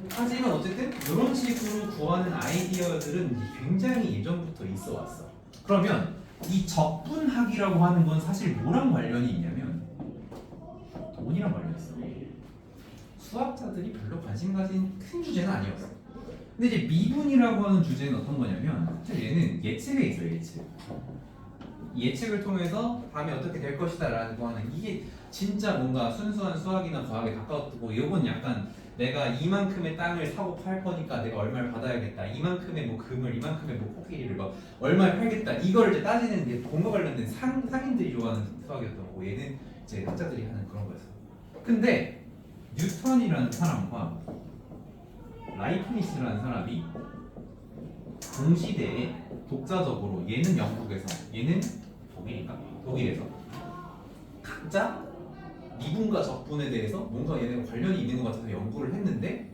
하지만 어쨌든 이런 식으로 구하는 아이디어들은 굉장히 예전부터 있어 왔어. 그러면 이 적분학이라고 하는 건 사실 뭐랑 관련이 있냐면 돈이랑 관련이 있어. 수학자들이 별로 관심 가진 큰 주제는 아니었어. 근데 이제 미분이라고 하는 주제는 어떤 거냐면 사실 얘는 예측에 있어요. 예측을 통해서 다음에 어떻게 될 것이다 라고 하는, 이게 진짜 뭔가 순수한 수학이나 과학에 가까웠고, 이건 약간 내가 이만큼의 땅을 사고 팔 거니까 내가 얼마를 받아야겠다, 이만큼의 뭐 금을, 이만큼의 뭐 코끼리를 막 얼마에 팔겠다, 이거를 이제 따지는 게 돈과 관련된 상인들이 좋아하는 수학이었던 거고, 얘는 이제 학자들이 하는 그런 거였어. 근데 뉴턴이라는 사람과 라이프니스라는 사람이 동시대에 독자적으로, 얘는 영국에서 얘는 독일에서 각자 미분과 적분에 대해서 뭔가 얘네가 관련이 있는 것 같아서 연구를 했는데,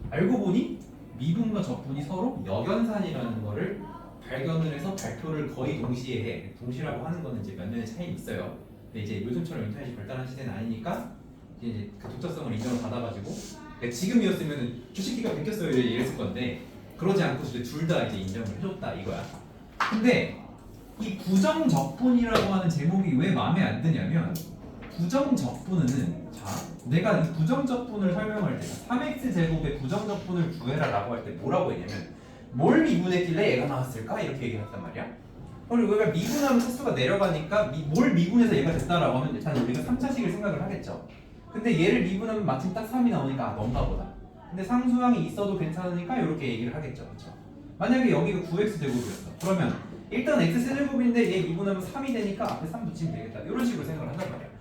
알고 보니 미분과 적분이 서로 역연산이라는 거를 발견을 해서 발표를 거의 동시에 해. 동시라고 하는 거는 이제 몇 년의 차이는 있어요. 근데 이제 요즘처럼 인터넷이 발달한 시대는 아니니까 이제 그 독자성을 인정을 받아가지고, 그러니까 지금이었으면 주식기가 베꼈어요 이랬을 건데, 그러지 않고 둘 다 이제 인정을 해줬다 이거야. 근데 이 부정적분이라고 하는 제목이 왜 마음에 안 드냐면, 부정적분은, 자, 내가 이 부정적분을 설명할 때 3x 제곱의 부정적분을 구해라 라고 할 때 뭐라고 했냐면, 뭘 미분했길래 얘가 나왔을까? 이렇게 얘기했단 말이야. 그리고 우리가 미분하면 차수가 내려가니까 뭘 미분해서 얘가 됐다라고 하면 일단 우리가 3차식을 생각을 하겠죠. 근데 얘를 미분하면 마침 딱 3이 나오니까 아, 뭔가 보다. 근데 상수항이 있어도 괜찮으니까 이렇게 얘기를 하겠죠. 그렇죠? 만약에 여기가 9x 제곱이었어. 그러면 일단 x세제곱인데 얘 미분하면 3이 되니까 앞에 3 붙이면 되겠다. 이런 식으로 생각을 한단 말이야.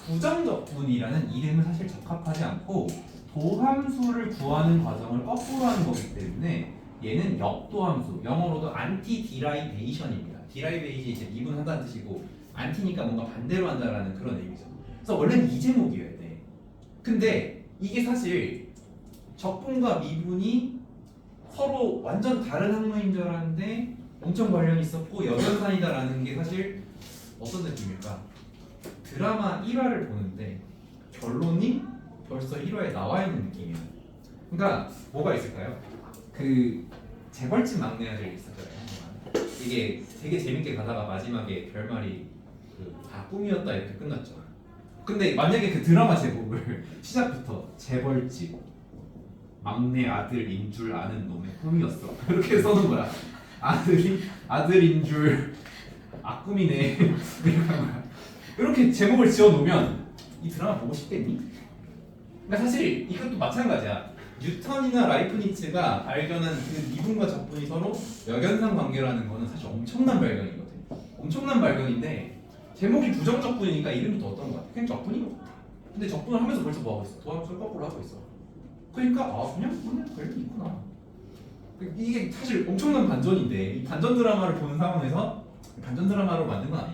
부정적분이라는 이름은 사실 적합하지 않고 도함수를 구하는 과정을 거꾸로 하는 거기 때문에 얘는 역도함수, 영어로도 안티-디라이베이션입니다. 디라이베이션이 이제 미분하다는 뜻이고, 안티니까 뭔가 반대로 한다라는 그런 의미죠. 그래서 원래는 이 제목이어야 돼. 근데 이게 사실 적분과 미분이 서로 완전 다른 학문인 줄 알았는데 엄청 관련이 있었고 역연산이다라는 게 사실 어떤 느낌일까? 드라마 1화를 보는데 결론이 벌써 1화에 나와 있는 느낌이야. 그러니까 뭐가 있을까요? 그 재벌집 막내 아들 있었잖아요. 이게 되게 재밌게 가다가 마지막에 결말이 다 꿈이었다 이렇게 끝났죠. 근데 만약에 그 드라마 제목을 시작부터 재벌집 막내 아들인 줄 아는 놈의 꿈이었어 이렇게 써놓은 거야. 아들인 줄 꿈이네 이렇게 한 거야. 이렇게 제목을 지어놓으면 이 드라마 보고 싶겠니? 그러니까 사실 이것도 마찬가지야. 뉴턴이나 라이프니츠가 발견한 그 미분과 적분이 서로 역연상 관계라는 거는 사실 엄청난 발견이거든. 엄청난 발견인데 제목이 부정적분이니까 이름도 더 어떤 거 같아. 그냥 적분인 것 같아. 근데 적분을 하면서 벌써 뭐 하고 있어? 도함수를 거꾸로 하고 있어. 그러니까 그냥 관련이 있구나. 이게 사실 엄청난 반전인데 이 반전 드라마를 보는 상황에서 반전 드라마로 만든 건 아니야.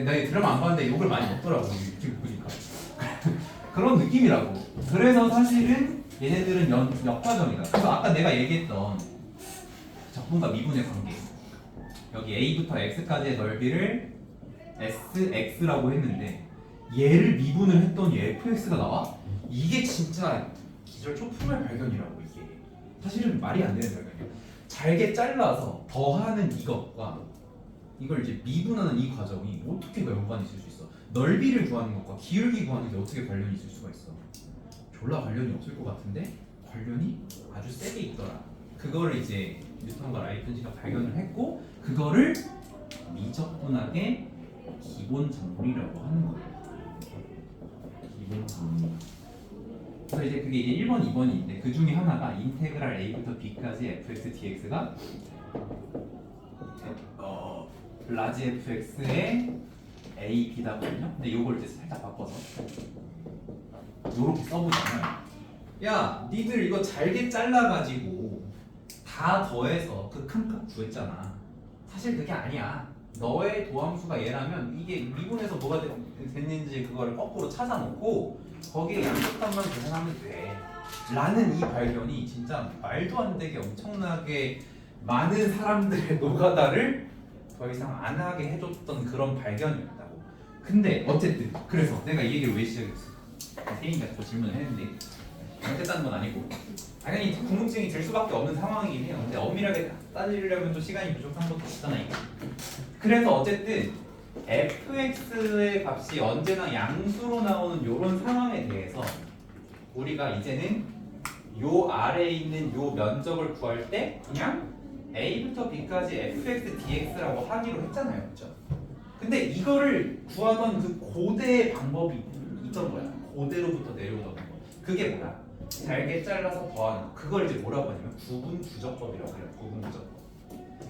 나 드라마 안 봤는데 욕을 많이 먹더라고 지금 보니까. 그런 느낌이라고. 그래서 사실은 얘네들은 역과정이다. 그래서 아까 내가 얘기했던 적분과 미분의 관계. 여기 A부터 X까지의 넓이를 SX라고 했는데 얘를 미분을 했더니 FX가 나와? 이게 진짜 기절 초품의 발견이라고 이게. 사실은 말이 안 되는 발견이야. 잘게 잘라서 더하는 이것과 이걸 이제 미분하는 이 과정이 어떻게 연관이 있을 수 있어? 넓이를 구하는 것과 기울기 구하는 게 어떻게 관련이 있을 수가 있어? 졸라 관련이 없을 것 같은데 관련이 아주 세게 있더라. 그거를 이제 뉴턴과 라이프니츠가 발견을 했고 그거를 미적분학의 기본 정리라고 하는 거예요. 기본 정리. 그래서 이제 그게 이제 1번, 2번이 있는데 그 중에 하나가 인테그랄 a부터 b까지 fx dx가 라지 fx의 a, b다거든요. 근데 요걸 이제 살짝 바꿔서 요렇게 써보자면 야, 니들 이거 잘게 잘라가지고 다 더해서 극한값 구했잖아. 사실 그게 아니야. 너의 도함수가 얘라면 이게 미분에서 뭐가 됐는지 그거를 거꾸로 찾아놓고 거기에 양쪽값만 계산하면 돼. 라는 이 발견이 진짜 말도 안 되게 엄청나게 많은 사람들의 노가다를 더 이상 안 하게 해줬던 그런 발견이었다고. 근데 어쨌든 그래서 내가 이 얘기를 왜 시작했어? 태인이가 또 질문을 했는데 잘못했다는 건 아니고 당연히 궁금증이 들 수밖에 없는 상황이긴 해요. 근데 엄밀하게 따지려면 또 시간이 부족한 것도 있잖아요. 그래서 어쨌든 fx의 값이 언제나 양수로 나오는 이런 상황에 대해서 우리가 이제는 요 아래에 있는 요 면적을 구할 때 그냥 a부터 b까지 fx dx라고 하기로 했잖아요, 그렇죠? 근데 이거를 구하던 그 고대의 방법이 있던 거야. 고대로부터 내려오던 거. 그게 뭐야? 잘게 잘라서 더하는 거. 그걸 이제 뭐라고 하냐면 구분 부적법이라고 해요. 구분 부적법.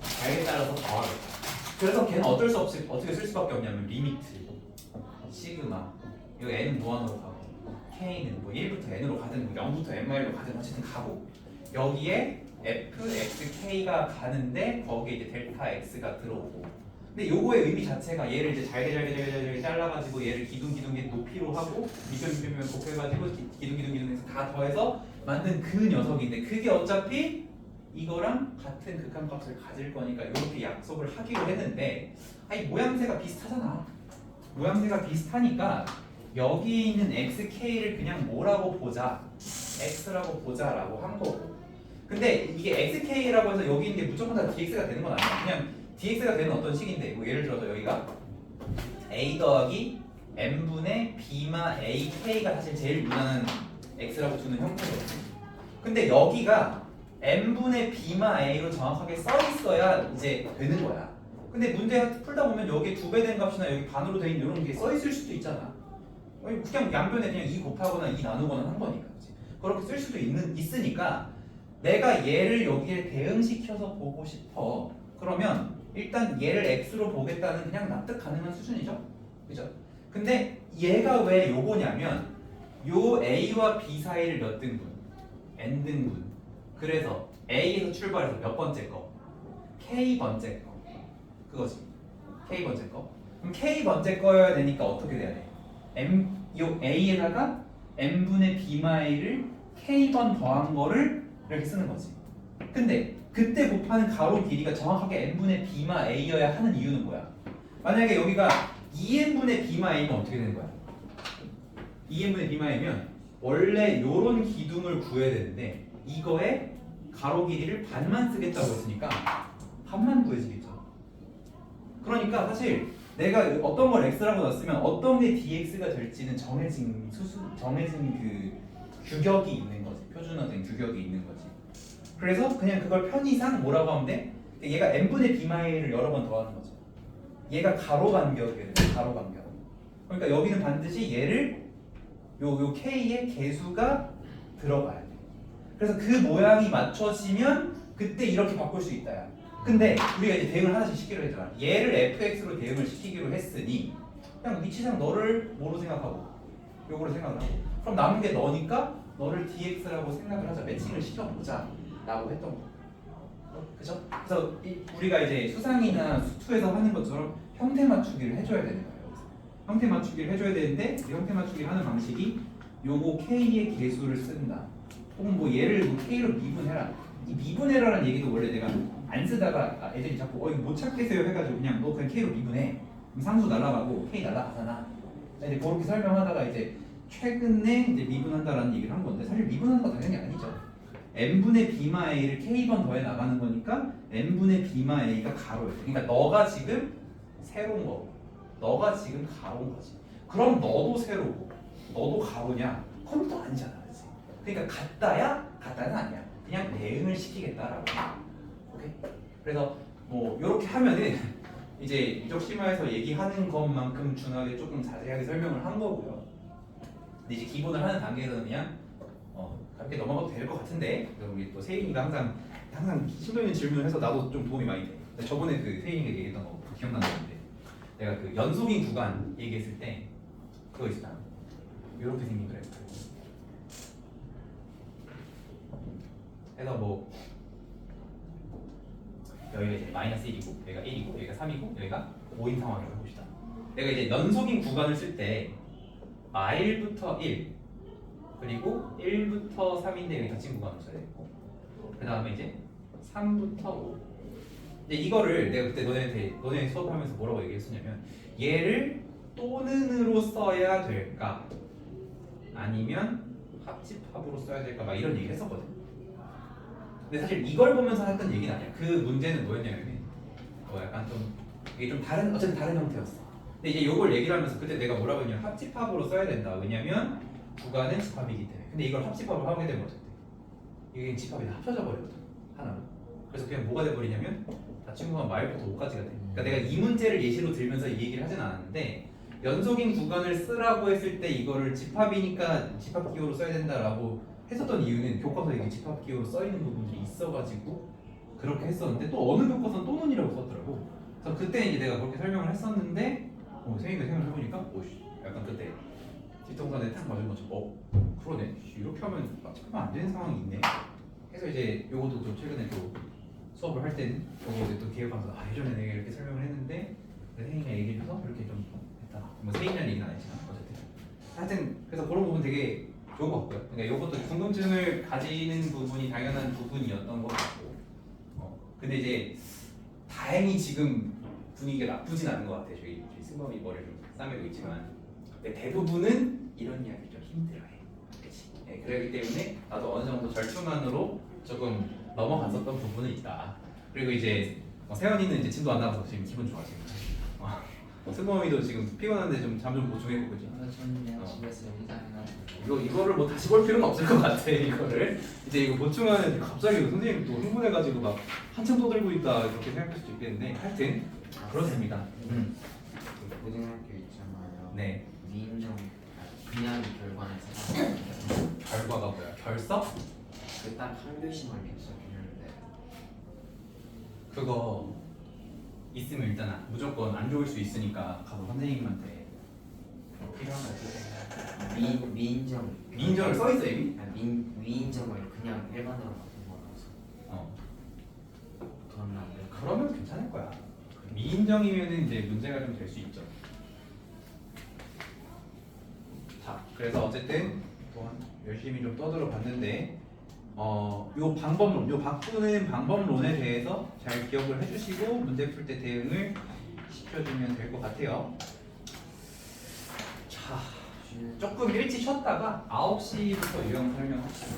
잘게 잘라서 더하겠다. 그래서 걔는 어쩔 수 없이 어떻게 쓸 수밖에 없냐면 리미트, 시그마, 이거 n은 무한으로 가고 k는 뭐 1부터 n으로 가든 뭐 0부터 n-로 가든 어쨌든 가고 여기에 fxk가 가는데 거기에 이제 델타 x가 들어오고 근데 요거의 의미 자체가 얘를 이제 잘게 잘라가지고 얘를 기둥기둥의 높이로 하고 미변 곱해가지고 기둥기둥해서 다 더해서 만든 그 녀석인데 그게 어차피 이거랑 같은 극한값을 가질 거니까 이렇게 약속을 하기로 했는데 아니 모양새가 비슷하잖아. 모양새가 비슷하니까 여기 있는 xk를 그냥 뭐라고 보자, x라고 보자라고 한 거고. 근데 이게 xk라고 해서 여기 있는 게 무조건 다 dx가 되는 건 아니야. 그냥 dx가 되는 어떤 식인데 뭐 예를 들어서 여기가 a 더하기 n분의 b마 ak가 사실 제일 무난한 x라고 두는 형태거든요. 근데 여기가 n분의 b마 a로 정확하게 써 있어야 이제 되는 거야. 근데 문제 풀다 보면 여기에 2배 된 값이나 여기 반으로 돼 있는 이런 게 써 있을 수도 있잖아. 그냥 양변에 그냥 2 곱하거나 2 나누거나 한 거니까. 그렇게 쓸 수도 있으니까 내가 얘를 여기에 대응시켜서 보고 싶어. 그러면 일단 얘를 x로 보겠다는 그냥 납득 가능한 수준이죠. 그죠? 근데 얘가 왜 요거냐면 요 a와 b 사이를 몇 등분? n 등분. 그래서 a에서 출발해서 몇 번째 거? k 번째 거. 그거지. k 번째 거. 그럼 k 번째 거여야 되니까 어떻게 돼야 돼? 요 a에다가 n분의 b마이를 k번 더한 거를 이렇게 쓰는 거지. 근데 그때 곱하는 가로 길이가 정확하게 n분의 b마 a여야 하는 이유는 뭐야? 만약에 여기가 2n분의 b마 a면 어떻게 되는 거야? 2n분의 b마 a면 원래 요런 기둥을 구해야 되는데 이거에 가로 길이를 반만 쓰겠다고 했으니까 반만 구해지겠죠. 그러니까 사실 내가 어떤 걸 x라고 넣었으면 어떤 게 dx가 될지는 정해진 그 규격이 있는 거지. 표준화된 규격이 있는 거지. 그래서 그냥 그걸 편의상 뭐라고 하면 돼? 얘가 n분의 b마이를 여러 번 더하는 거죠. 얘가 가로 간격이에요. 가로 간격. 그러니까 여기는 반드시 얘를 요 k의 개수가 들어가야 돼. 그래서 그 모양이 맞춰지면 그때 이렇게 바꿀 수 있다야. 근데 우리가 이제 대응을 하나씩 시키기로 했잖아. 얘를 fx로 대응을 시키기로 했으니 그냥 위치상 너를 뭐로 생각하고 요거로 생각을 하고 그럼 남은 게 너니까 너를 dx라고 생각을 하자. 매칭을 시켜보자 라고 했던 거. 그죠? 그래서 우리가 이제 수상이나 수투에서 하는 것처럼 형태 맞추기를 해줘야 되는 거예요. 형태 맞추기를 해줘야 되는데 이 형태 맞추기를 하는 방식이 요거 k의 개수를 쓴다. 혹은 뭐 얘를 뭐 K로 미분해라. 이 미분해라라는 얘기도 원래 내가 안 쓰다가 애들이 자꾸 이거 못 찾겠어요 해가지고 그냥 너 그냥 K로 미분해. 그럼 상수 날라가고 K 날라가잖아. 이제 그렇게 설명하다가 이제 최근에 이제 미분한다라는 얘기를 한 건데 사실 미분하는 건 당연히 아니죠. n분의 b마 a를 k번 더해 나가는 거니까 n분의 b마 a가 가로예요. 그러니까 너가 지금 세로인 거고 너가 지금 가로인 거지. 그럼 너도 세로고 너도 가로냐? 그건 또 아니잖아. 그치? 그러니까 같다야? 같다는 아니야. 그냥 대응을 시키겠다라고. 오케이? 그래서 뭐 이렇게 하면은 이제 이적 심화에서 얘기하는 것만큼 중하게 조금 자세하게 설명을 한 거고요. 근데 이제 기본을 하는 단계에서는 그냥 그렇게 넘어가도 될 것 같은데 우리 또 세인이가 항상 심도 있는 질문을 해서 나도 좀 도움이 많이 돼. 근데 저번에 그 세인이가 얘기했던 거 기억나는데 내가 그 연속인 구간 얘기했을 때 그거 있었잖아. 이렇게 생긴 그래프. 그래서 뭐 여기가 이제 마이너스 1이고 여기가 1이고 여기가 3이고 여기가 5인 상황이라고 해봅시다. 내가 이제 연속인 구간을 쓸 때 1부터 1 그리고 1부터 3인데 여기 닫힌 구간을 써야 되고 그 다음에 이제 3부터 5 이제 이거를 내가 그때 너네 수업하면서 뭐라고 얘기했었냐면 얘를 또는으로 써야 될까 아니면 합집합으로 써야 될까 막 이런 얘기를 했었거든. 근데 사실 이걸 보면서 했던 얘기는 아니야. 그 문제는 뭐였냐면 약간 좀 이게 좀 어쨌든 다른 형태였어. 근데 이제 이걸 얘기를 하면서 그때 내가 뭐라고 했냐면 합집합으로 써야 된다. 왜냐면 구간은 집합이기 때문에. 근데 이걸 합집합을 하게 되면 어떡해? 이게 집합이 합쳐져 버리거든 하나로. 그래서 그냥 뭐가 돼버리냐면 닫힌 구간 말부터 5까지가 돼. 그러니까 내가 이 문제를 예시로 들면서 이 얘기를 하진 않았는데 연속인 구간을 쓰라고 했을 때 이거를 집합이니까 집합 기호로 써야 된다라고 했었던 이유는 교과서에 이게 집합 기호로 써 있는 부분들이 있어가지고 그렇게 했었는데 또 어느 교과서는 또는이라고 썼더라고. 그래서 그때 이제 내가 그렇게 설명을 했었는데 세인이가 생각을 해보니까 오씨 약간 그때 뒷동산에 탁 맞은 것처럼 그러네 이렇게 하면 집합하면 안 되는 상황이 있네. 그래서 이제 요것도 좀 최근에 또 수업을 할 때는 요거 이제 또 기획하면서 예전에 내가 이렇게 설명을 했는데 세인이가 얘기해줘서 이렇게 좀 했다. 뭐 세인이라는 얘기는 아니지만 어쨌든 하여튼 그래서 그런 부분 되게 좋은 것 같고요. 그러니까 이것도 궁금증을 가지는 부분이 당연한 부분이었던 것 같고 근데 이제 다행히 지금 분위기가 나쁘진 않은 것 같아요. 저희 승범이 머리를 좀 싸매고 있지만 근데 대부분은 이런 이야기를 좀 힘들어해. 그렇지? 네, 그렇기 때문에 나도 어느 정도 절충안으로 조금 넘어갔었던 부분은 있다. 그리고 이제 세연이는 이제 진도 안 나와서 지금 기분 좋아 지금. 승범이도 지금 피곤한데 좀 잠 좀 보충해고 그지? 저는 그냥 집에서 영상이나 이거를 뭐 다시 볼 필요는 없을 것 같아. 이거를 이제 이거 보충하는 갑자기 선생님 또 흥분해가지고 막 한참 떠들고 있다 이렇게 생각할 수도 있겠는데 하여튼 그렇습니다. 고등학교 있잖아요. 네. 미인정 그냥 결과에서 결과가 뭐야? 결석? 그딱 한 교시만 계속했는데 그거 있으면 일단 무조건 안 좋을 수 있으니까 가서 선생님한테 필요한 거 있으세요? 미인정을 써 있어 이미? 미인정을 그냥 일반으로 바꾼 거라서 그건 안 돼. 그러면 괜찮을 거야. 미인정이면은 이제 문제가 좀 될 수 있죠. 자, 그래서 어쨌든 또한 열심히 좀 떠들어 봤는데 요 방법론, 요 바꾸는 방법론에 대해서 잘 기억을 해주시고 문제 풀 때 대응을 시켜주면 될 것 같아요. 자, 조금 일찍 쉬었다가 9시부터 유형 설명합시다.